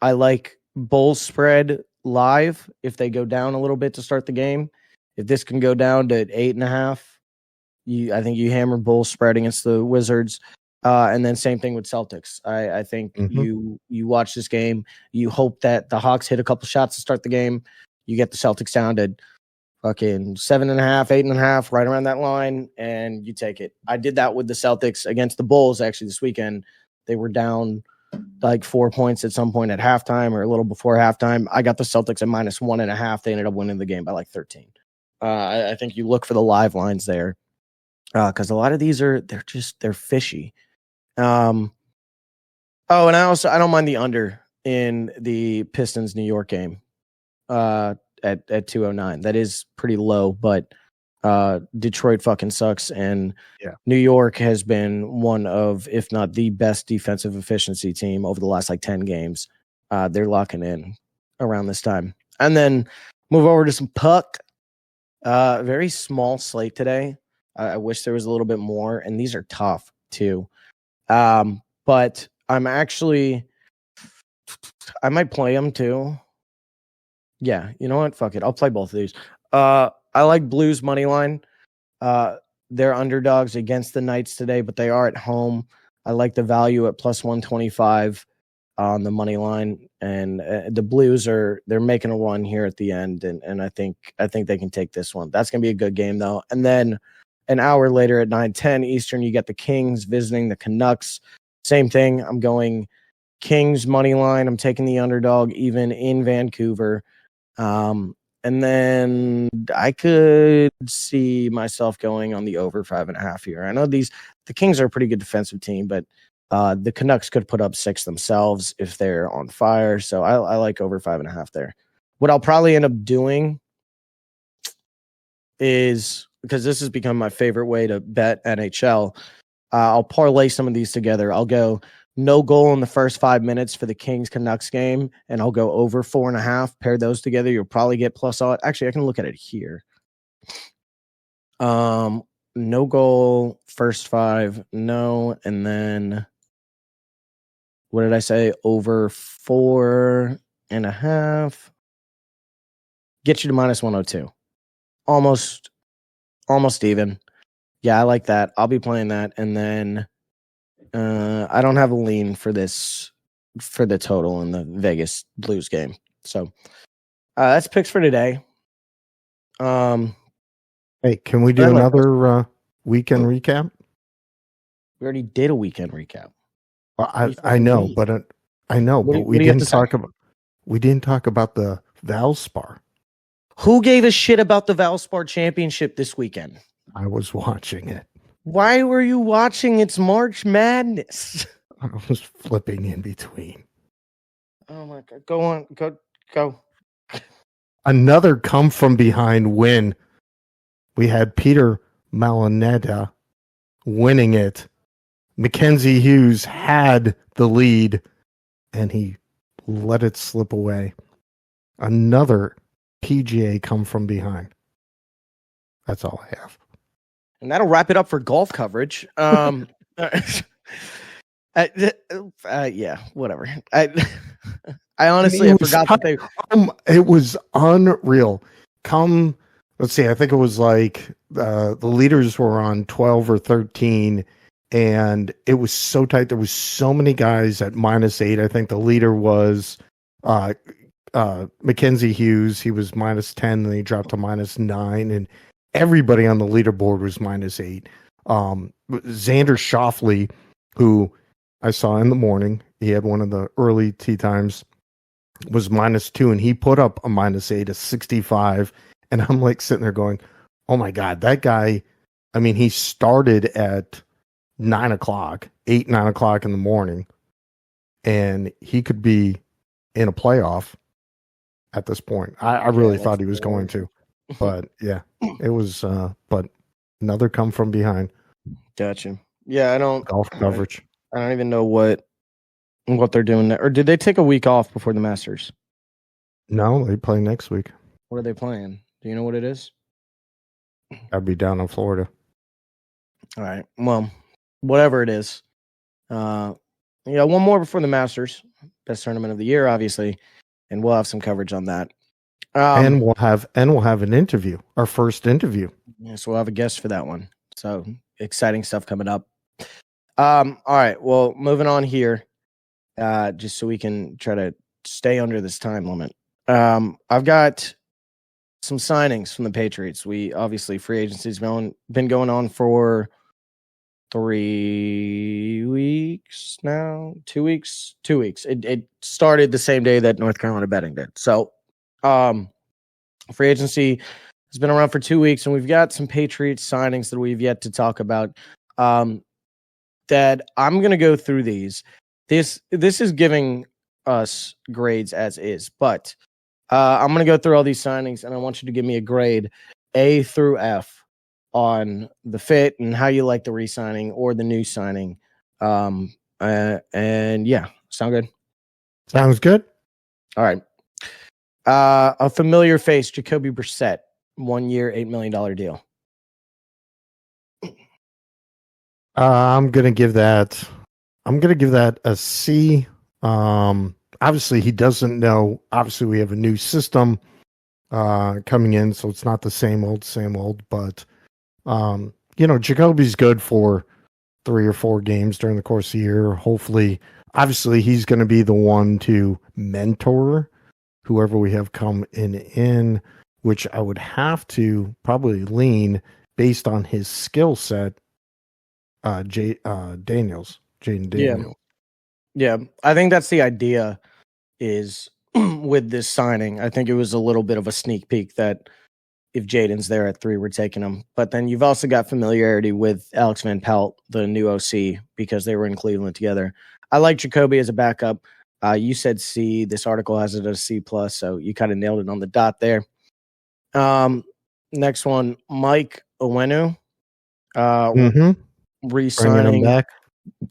like Bulls spread live if they go down a little bit to start the game. If this can go down to 8.5, I think you hammer Bulls spread against the Wizards. And then same thing with Celtics. I think you watch this game, you hope that the Hawks hit a couple shots to start the game. You get the Celtics down to fucking 7.5, 8.5, right around that line, and you take it. I did that with the Celtics against the Bulls actually this weekend. They were down like 4 points at some point at halftime or a little before halftime. I got the Celtics at -1.5. They ended up winning the game by like 13. I think you look for the live lines there because a lot of these they're fishy. And I don't mind the under in the Pistons New York game at 209. That is pretty low, but Detroit fucking sucks, and New York has been one of, if not the best defensive efficiency team over the last like 10 games. They're locking in around this time. And then move over to some puck. Very small slate today. I wish there was a little bit more, and these are tough too. But I might play them too. Yeah, you know what? Fuck it. I'll play both of these. I like Blues money line. They're underdogs against the Knights today, but they are at home. I like the value at +125 on the money line, and the Blues they're making a run here at the end, and I think they can take this one. That's gonna be a good game though. And then an hour later at 9:10 Eastern, you get the Kings visiting the Canucks. Same thing. I'm going Kings money line. I'm taking the underdog even in Vancouver. And then I could see myself going on the over 5.5 here. I know the Kings are a pretty good defensive team, but the Canucks could put up 6 themselves if they're on fire. So I like over 5.5 there. What I'll probably end up doing is, because this has become my favorite way to bet NHL, I'll parlay some of these together. I'll go no goal in the first 5 minutes for the Kings Canucks game, and I'll go over 4.5. Pair those together, you'll probably get plus odds. Actually, I can look at it here. No goal, first 5, no, and then what did I say? Over 4.5. Get you to minus 102. Almost even. Yeah, I like that. I'll be playing that, and then I don't have a lean for this for the total in the Vegas Blues game. So that's picks for today. Hey, can we do another weekend recap? We already did a weekend recap. Well, I know, but we didn't talk about the Valspar. Who gave a shit about the Valspar Championship this weekend? I was watching it. Why were you watching? It's March Madness. I was flipping in between. Oh my God. Go on. Go. Another come from behind win. We had Peter Malinetta winning it. Mackenzie Hughes had the lead, and he let it slip away. Another PGA come from behind. That's all I have. And that'll wrap it up for golf coverage. Yeah, whatever. I honestly forgot that they. It was unreal. Let's see. I think it was like the leaders were on 12 or 13, and it was so tight. There was so many guys at -8. I think the leader was Mackenzie Hughes. He was -10, and he dropped to -9, and everybody on the leaderboard was -8. Xander Schauffele, who I saw in the morning, he had one of the early tee times, was -2, and he put up a -8, a 65. And I'm like sitting there going, oh my God, that guy, I mean, he started at 9 o'clock in the morning, and he could be in a playoff at this point. I really thought he was going to. But yeah, it was, but another come from behind. Gotcha. Yeah, I don't golf coverage. I don't even know what they're doing there. Or did they take a week off before the Masters? No, they play next week. What are they playing? Do you know what it is? I'd be down in Florida. All right. Well, whatever it is. One more before the Masters. Best tournament of the year, obviously. And we'll have some coverage on that. And we'll have an interview, our first interview. So we'll have a guest for that one. So exciting stuff coming up. All right. Well, moving on here, just so we can try to stay under this time limit. I've got some signings from the Patriots. We obviously free agency's been going on for 3 weeks now. 2 weeks. 2 weeks. It started the same day that North Carolina betting did. So, free agency has been around for 2 weeks, and we've got some Patriots signings that we've yet to talk about. That I'm going to go through these. This is giving us grades as is, but I'm going to go through all these signings, and I want you to give me a grade A through F on the fit and how you like the re-signing or the new signing. And yeah, sound good? Sounds good. All right. A familiar face, Jacoby Brissett, 1 year, $8 million deal. I'm gonna give that a C. Obviously he doesn't know. Obviously we have a new system coming in, so it's not the same old. But Jacoby's good for 3 or 4 games during the course of the year. Hopefully, obviously he's going to be the one to mentor whoever we have come in, which I would have to probably lean based on his skill set, Jaden Daniels. Yeah, I think that's the idea is with this signing. I think it was a little bit of a sneak peek that if Jaden's there at 3, we're taking him. But then you've also got familiarity with Alex Van Pelt, the new OC, because they were in Cleveland together. I like Jacoby as a backup. You said C. This article has it as C+, so you kind of nailed it on the dot there. Next one, Mike Owenu. Bringing Re-signing. him back.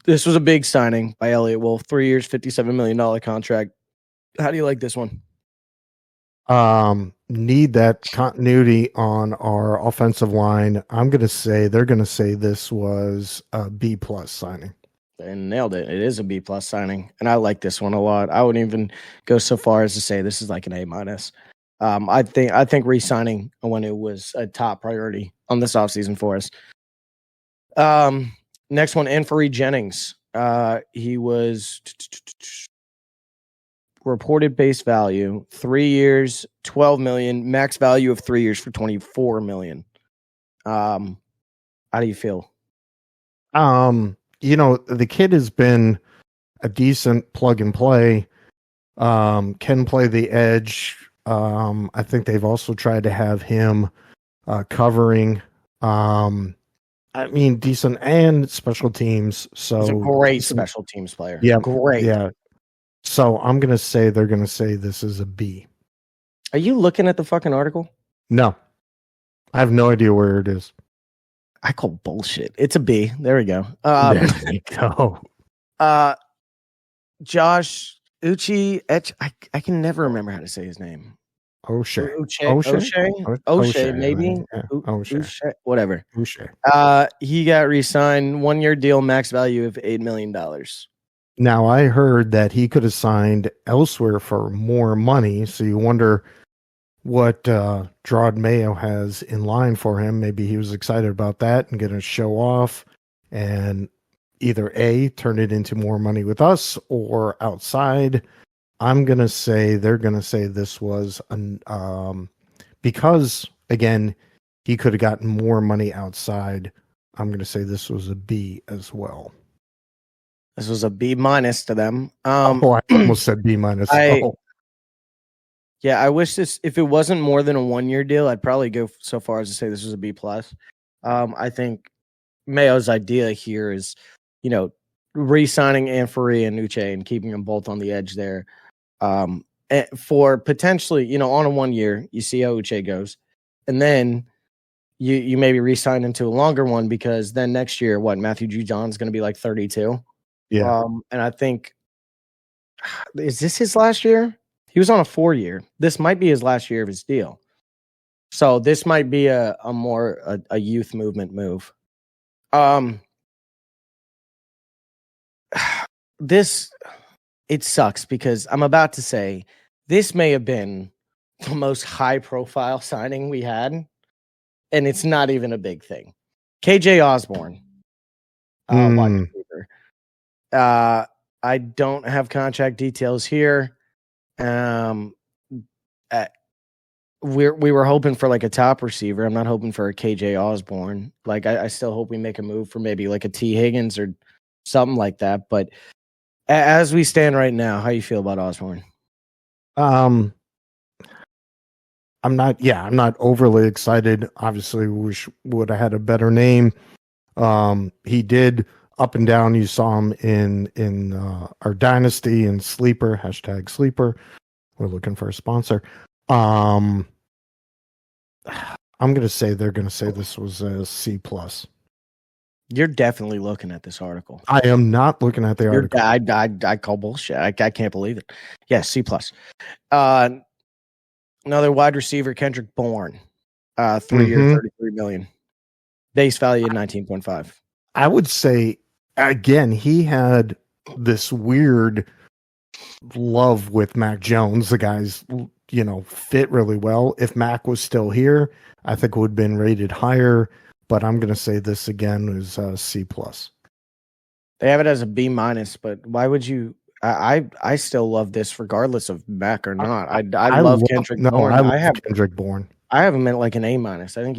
This was a big signing by Elliott Wolf. 3 years, $57 million contract. How do you like this one? Need that continuity on our offensive line. I'm going to say they're going to say this was a B+ signing. And nailed it. It is a B+ signing, and I like this one a lot. I wouldn't even go so far as to say this is like an A-. I think re-signing Owenu was a top priority on this offseason for us. Next one, Anfernee Jennings. He was reported base value 3 years, $12 million, max value of 3 years for $24 million. How do you feel? The kid has been a decent plug and play. Can play the edge. I think they've also tried to have him covering. Decent and special teams. So he's a great special teams player. Yeah, great. Yeah. So I'm gonna say they're gonna say this is a B. Are you looking at the fucking article? No, I have no idea where it is. I call bullshit. It's a B. There we go. There we go. Josh Uchi Etch. I can never remember how to say his name. O'Shea, maybe. Yeah. O'Shea, whatever. O'Shea. He got re-signed, 1 year deal, max value of $8 million. Now I heard that he could have signed elsewhere for more money, so you wonder what Gerard Mayo has in line for him. Maybe he was excited about that and going to show off and either A, turn it into more money with us or outside. I'm going to say they're going to say this was because, again, he could have gotten more money outside. I'm going to say this was a B as well. This was a B- to them. I almost said B-. Yeah, I wish this, if it wasn't more than a 1 year deal, I'd probably go so far as to say this was a B+. I think Mayo's idea here is, re-signing Anfernee and Uche and keeping them both on the edge there. For potentially, on a 1 year, you see how Uche goes. And then you maybe re-sign into a longer one because then next year, Matthew G. John's going to be like 32. Yeah. And I think, is this his last year? He was on a 4 year. This might be his last year of his deal. So this might be a more youth movement move. It sucks because I'm about to say this may have been the most high profile signing we had, and it's not even a big thing. KJ Osborne, wide receiver. I don't have contract details here. We were hoping for like a top receiver. I'm not hoping for a KJ Osborne. Like I still hope we make a move for maybe like a T Higgins or something like that. But as we stand right now, how you feel about Osborne? I'm not overly excited. Obviously, wish would have had a better name. He did up and down. You saw him in our dynasty and sleeper #sleeper. We're looking for a sponsor. I'm gonna say they're gonna say this was a C+. You're definitely looking at this article. I am not looking at the article. I call bullshit. I can't believe it. Yeah, C+. Another wide receiver, Kendrick Bourne, 3 year, $33 million, base value 19.5. I would say again, he had this weird love with Mac Jones. The guys, fit really well. If Mac was still here, I think it would have been rated higher. But I'm going to say this again is C+. They have it as a B-, but why would you? I still love this regardless of Mac or not. I love Kendrick Bourne. I have Kendrick Bourne. I have him at like an A minus. I think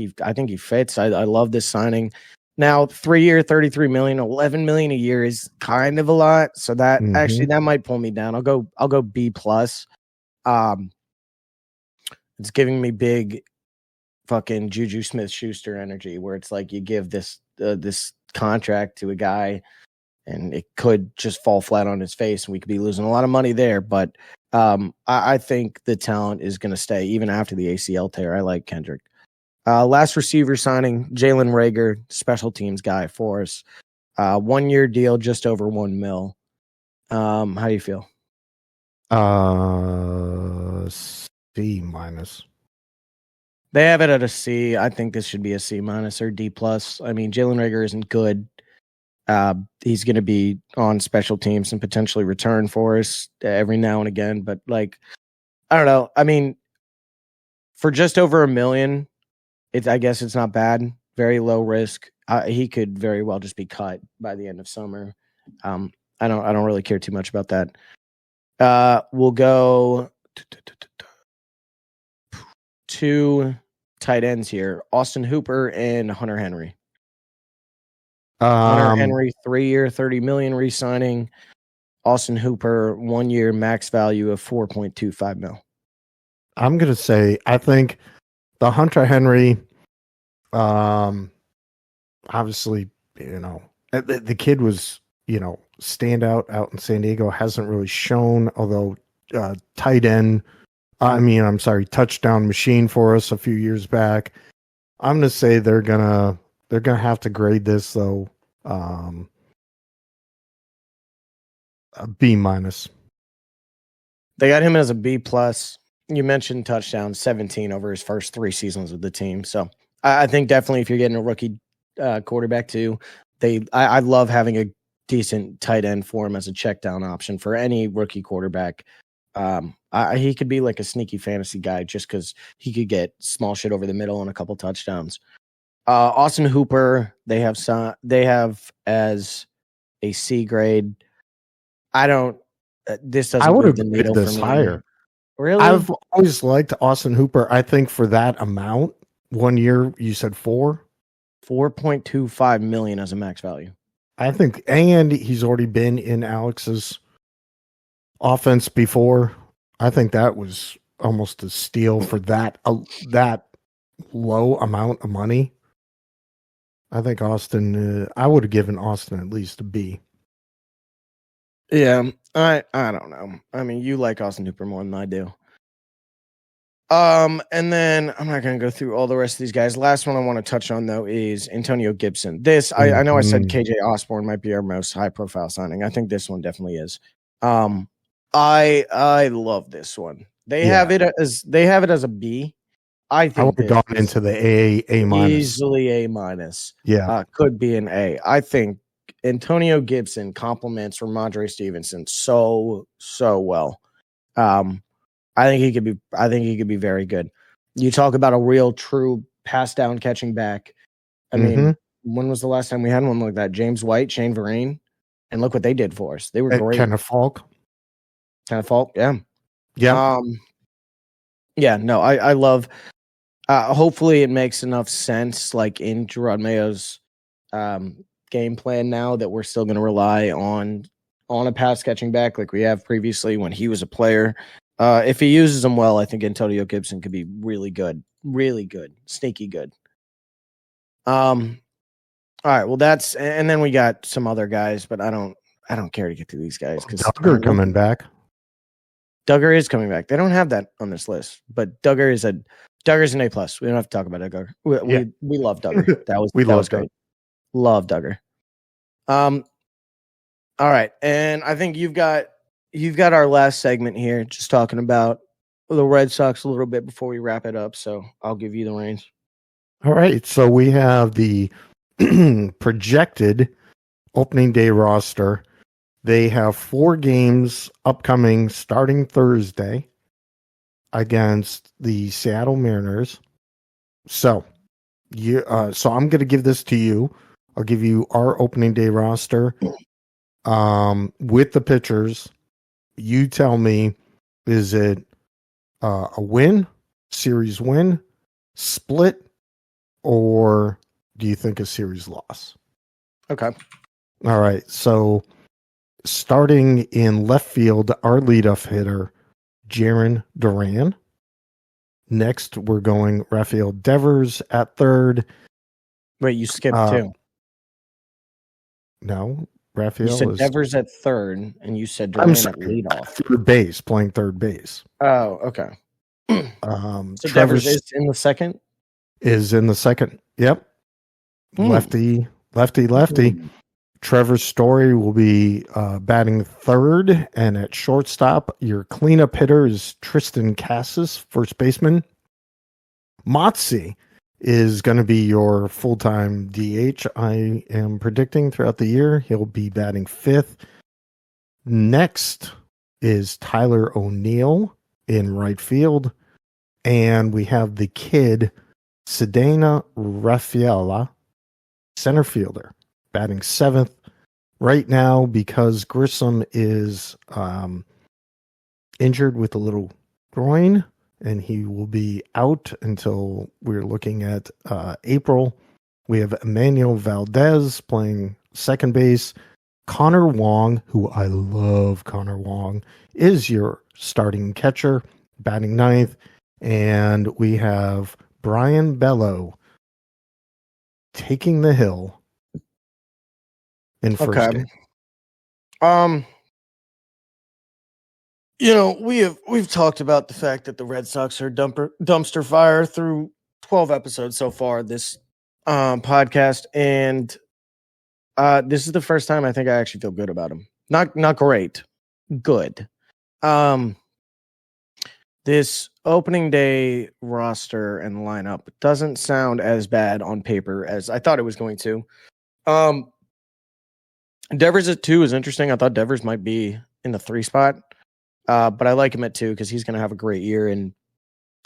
he fits. I love this signing. Now, 3-year, $33 million, $11 million a year is kind of a lot. So that actually that might pull me down. I'll go B plus. It's giving me big fucking Juju Smith-Schuster energy, where it's like you give this contract to a guy, and it could just fall flat on his face, and we could be losing a lot of money there. But I think the talent is going to stay even after the ACL tear. I like Kendrick. Last receiver signing, Jalen Reagor, special teams guy for us. 1-year deal, just over $1 million. How do you feel? C minus. They have it at a C. I think this should be a C minus or D plus. I mean, Jalen Reagor isn't good. He's going to be on special teams and potentially return for us every now and again. But like, I don't know. I mean, for just over $1 million, I guess it's not bad. Very low risk. He could very well just be cut by the end of summer. I don't really care too much about that. We'll go two tight ends here: Austin Hooper and Hunter Henry. Hunter Henry, 3-year, $30 million re-signing. Austin Hooper, 1-year max value of $4.25 million. I'm gonna say I think the Hunter Henry, obviously, the kid was, standout out in San Diego, hasn't really shown, although touchdown machine for us a few years back. I'm gonna say they're gonna have to grade this though, a B minus. They got him as a B plus. You mentioned touchdowns, 17 over his first 3 seasons with the team. So I think definitely if you're getting a rookie quarterback too, I love having a decent tight end for him as a check down option for any rookie quarterback. He could be like a sneaky fantasy guy just because he could get small shit over the middle and a couple touchdowns. Austin Hooper, they have as a C grade. This doesn't. I would have move the needle this for me. higher. Really? I've always liked Austin Hooper. I think for that amount, 1 year, you said $4.25 million as a max value. I think, and he's already been in Alex's offense before. I think that was almost a steal for that low amount of money. I think Austin. I would have given Austin at least a B. Yeah, I don't know. I mean, you like Austin Hooper more than I do. And then I'm not going to go through all the rest of these guys. Last one I want to touch on though is Antonio Gibson. I know I said KJ Osborne might be our most high profile signing. I think this one definitely is. I love this one. They have it as a B. I think I would have gone into the A minus. Easily A minus. Yeah. Could be an A. I think Antonio Gibson complements Ramondre Stevenson so well. I think he could be very good. You talk about a real true pass down catching back. I mean, when was the last time we had one like that? James White, Shane Vereen, and look what they did for us. They were great. Kenneth Falk. Yeah. Yeah. Yeah, no, I love hopefully it makes enough sense like in Gerard Mayo's game plan now that we're still going to rely on a pass catching back like we have previously when he was a player. If he uses them well, I think Antonio Gibson could be really good, sneaky good. All right, well and then we got some other guys, but I don't care to get to these guys because Duggar coming back. Duggar is coming back. They don't have that on this list, but Duggar's an A plus. We don't have to talk about Duggar. We love Duggar. That was great. Love Duggar. All right, and I think you've got our last segment here, just talking about the Red Sox a little bit before we wrap it up. So I'll give you the reins. All right, so we have the projected opening day roster. They have 4 games upcoming starting Thursday against the Seattle Mariners. So I'm going to give this to you. I'll give you our opening day roster with the pitchers. You tell me, is it a win, series win, split, or do you think a series loss? Okay. All right. So starting in left field, our leadoff hitter, Jaron Duran. Next, we're going Rafael Devers at third. Wait, you skipped two. No, You Rafael said is. Devers at third, and you said I'm Duran at sorry, leadoff. third base, playing third base. Oh, okay. So Devers is in the second? is in the second. Yep. Lefty. Trevor Story will be batting third, and at shortstop, your cleanup hitter is Tristan Cassis, first baseman. Motzi is going to be your full-time DH. I am predicting throughout the year he'll be batting fifth. Next is Tyler O'Neill in right field, and we have the kid Sedena Rafaela, center fielder, batting seventh. Right now, because Grissom is injured with a little groin, and he will be out until we're looking at April. We have Emmanuel Valdez playing second base. Connor Wong, who I love Connor Wong, is your starting catcher, batting ninth. And we have Brian Bello taking the hill in first game. We've talked about the fact that the Red Sox are dumpster fire through 12 episodes so far this podcast, and this is the first time I think I actually feel good about them. Not great, good. This opening day roster and lineup doesn't sound as bad on paper as I thought it was going to. Devers at 2 is interesting. I thought Devers might be in the 3 spot, but I like him at 2 because he's going to have a great year. And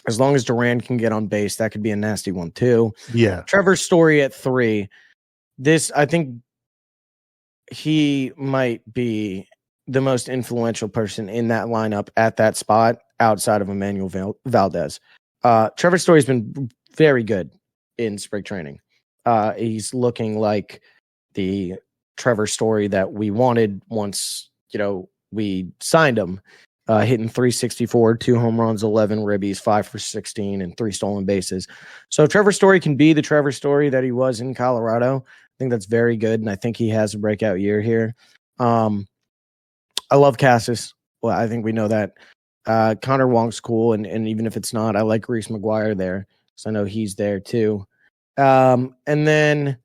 as long as Duran can get on base, that could be a nasty one too. Yeah. Trevor Story at 3. I think he might be the most influential person in that lineup at that spot outside of Emmanuel Valdez. Trevor Story's been very good in spring training. He's looking like the Trevor Story that we wanted once, we signed him, hitting 364, 2 home runs, 11 ribbies, 5 for 16, and 3 stolen bases. So Trevor Story can be the Trevor Story that he was in Colorado. I think that's very good, and I think he has a breakout year here. I love Cassis. Well, I think we know that. Connor Wong's cool, and even if it's not, I like Reese McGuire there, so I know he's there too. And then,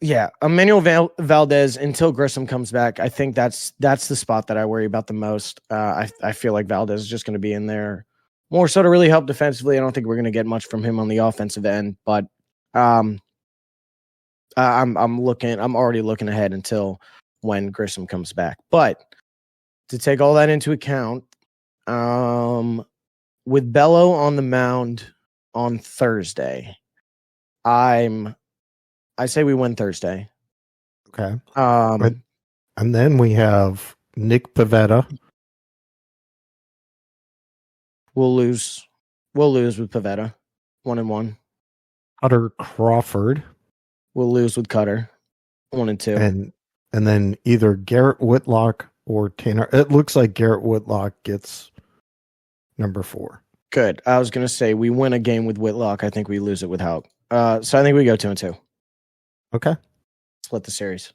yeah, Emmanuel Valdez until Grissom comes back. I think that's the spot that I worry about the most. I feel like Valdez is just going to be in there more so to really help defensively. I don't think we're going to get much from him on the offensive end, but I'm already looking ahead until when Grissom comes back. But to take all that into account, with Bello on the mound on Thursday, I say we win Thursday. Okay. And then we have Nick Pivetta. We'll lose with Pivetta, 1-1. Cutter Crawford. We'll lose with Cutter, 1-2. And then either Garrett Whitlock or Tanner. It looks like Garrett Whitlock gets number 4. Good. I was going to say we win a game with Whitlock. I think we lose it with Houck. So I think we go 2-2. Okay. Split the series.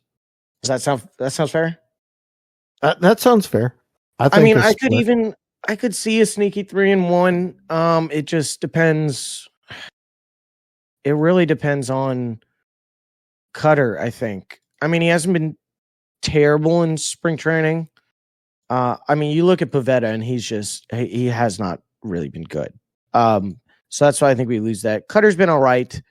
Does that sounds fair? That sounds fair. I could see a sneaky 3-1. It just depends. It really depends on Cutter, I think. I mean, he hasn't been terrible in spring training. You look at Pivetta and he has not really been good. So that's why I think we lose that. Cutter's been all right.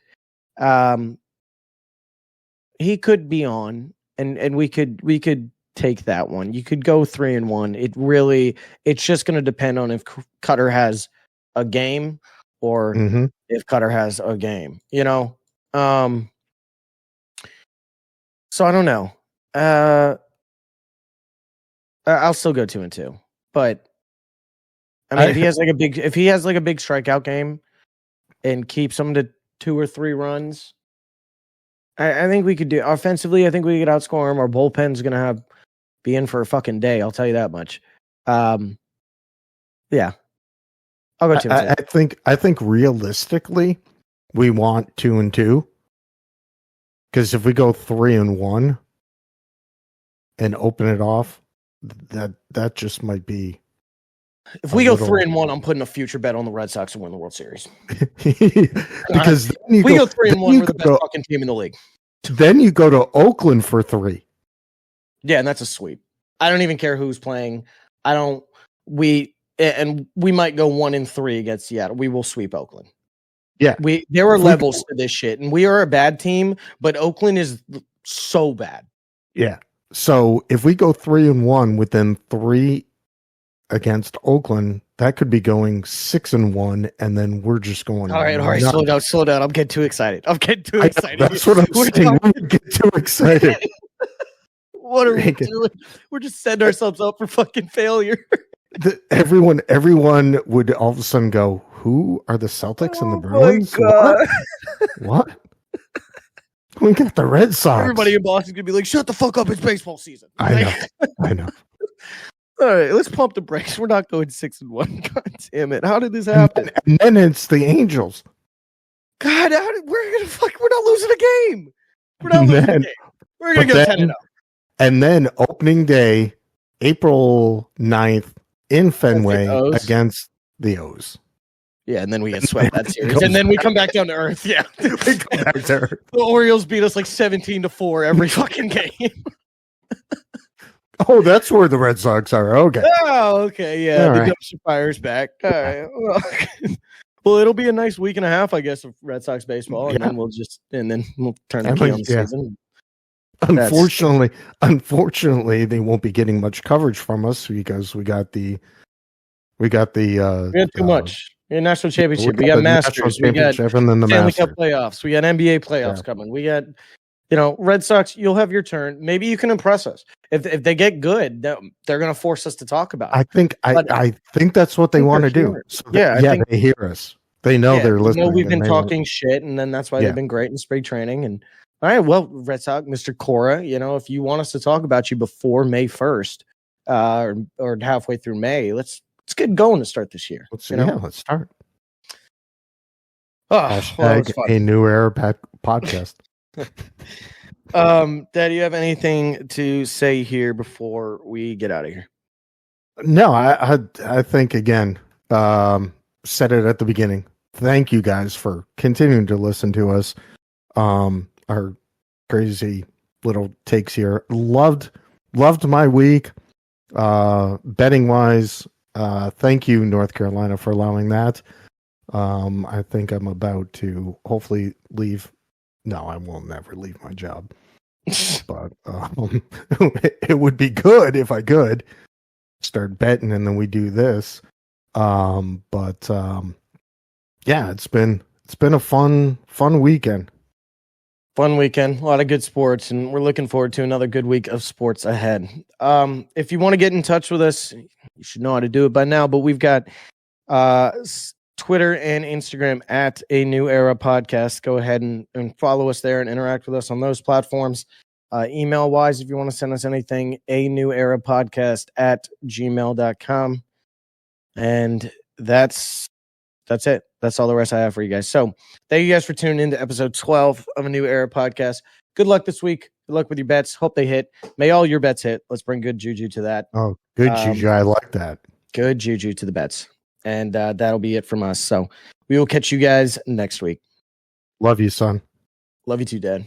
He could be on, and we could take that one. You could go 3-1. It's just going to depend on if Cutter has a game or if Cutter has a game, So I don't know. I'll still go 2-2, but I mean, if he has like a big strikeout game and keeps them to 2 or 3 runs, I think we could do offensively. I think we could outscore him. Our bullpen's gonna be in for a fucking day. I'll tell you that much. Yeah, I'll go 2-2. I think realistically, we want 2-2. Because if we go 3-1 and open it off, that just might be. If we go 3-1, I'm putting a future bet on the Red Sox to win the World Series. Because we go 3-1, we're the best fucking team in the league. Then you go to Oakland for 3. Yeah, and that's a sweep. I don't even care who's playing. We might go 1-3 against Seattle. We will sweep Oakland. Yeah, there are levels to this shit, and we are a bad team, but Oakland is so bad. Yeah. So if we go 3-1 within 3 against Oakland, that could be going 6-1, and then we're just going. All right, slow down. I'm getting too excited. That's what I'm saying. We get too excited. What are we doing? We're just setting ourselves up for fucking failure. Everyone would all of a sudden go, who are the Celtics and the Bruins? What? We got the Red Sox. Everybody in Boston's going to be like, shut the fuck up. It's baseball season. I know. All right, let's pump the brakes. We're not going 6-1. God damn it. How did this happen? And then it's the Angels. God, we're not losing a game. We're not losing a game. We're going to go 10-0. And then opening day, April 9th, in Fenway against the O's. Yeah, and then we get swept that series. And then we come back down to earth. Yeah. We come back to earth. The Orioles beat us like 17-4 every fucking game. Oh, that's where the Red Sox are. Okay. Oh, okay. Yeah. All the dumpster fire's back. All right. Well, it'll be a nice week and a half, I guess, of Red Sox baseball. And then we'll turn the key on the season. Unfortunately, they won't be getting much coverage from us because we got too much. We got national championship. We got Masters. We got Stanley Cup playoffs. We got NBA playoffs coming. We got, Red Sox. You'll have your turn. Maybe you can impress us if they get good. They're going to force us to talk about it. I think that's what they want to do. So they hear us. They know they're listening. We've been talking shit, and then that's why they've been great in spring training. And all right, well, Red Sox, Mr. Cora, if you want us to talk about you before May 1st, or halfway through May, let's get going to start this year. Let's start. Hashtag a new era podcast. Dad, do you have anything to say here before we get out of here? No, I think again, said it at the beginning. Thank you guys for continuing to listen to us. Our crazy little takes here. Loved my week. Betting wise, thank you, North Carolina, for allowing that. I think I'm about to hopefully leave. No, I will never leave my job. But it would be good if I could start betting and then we do this. Yeah, it's been a fun weekend. Fun weekend, a lot of good sports, and we're looking forward to another good week of sports ahead. If you want to get in touch with us, you should know how to do it by now, but we've got Twitter and Instagram at A New Era Podcast. Go ahead and follow us there and interact with us on those platforms. Email-wise, if you want to send us anything, anewerapodcast@gmail.com. And that's it. That's all the rest I have for you guys. So thank you guys for tuning in to episode 12 of A New Era Podcast. Good luck this week. Good luck with your bets. Hope they hit. May all your bets hit. Let's bring good juju to that. Oh, good juju. I like that. Good juju to the bets. And that'll be it from us. So we will catch you guys next week. Love you, son. Love you too, Dad.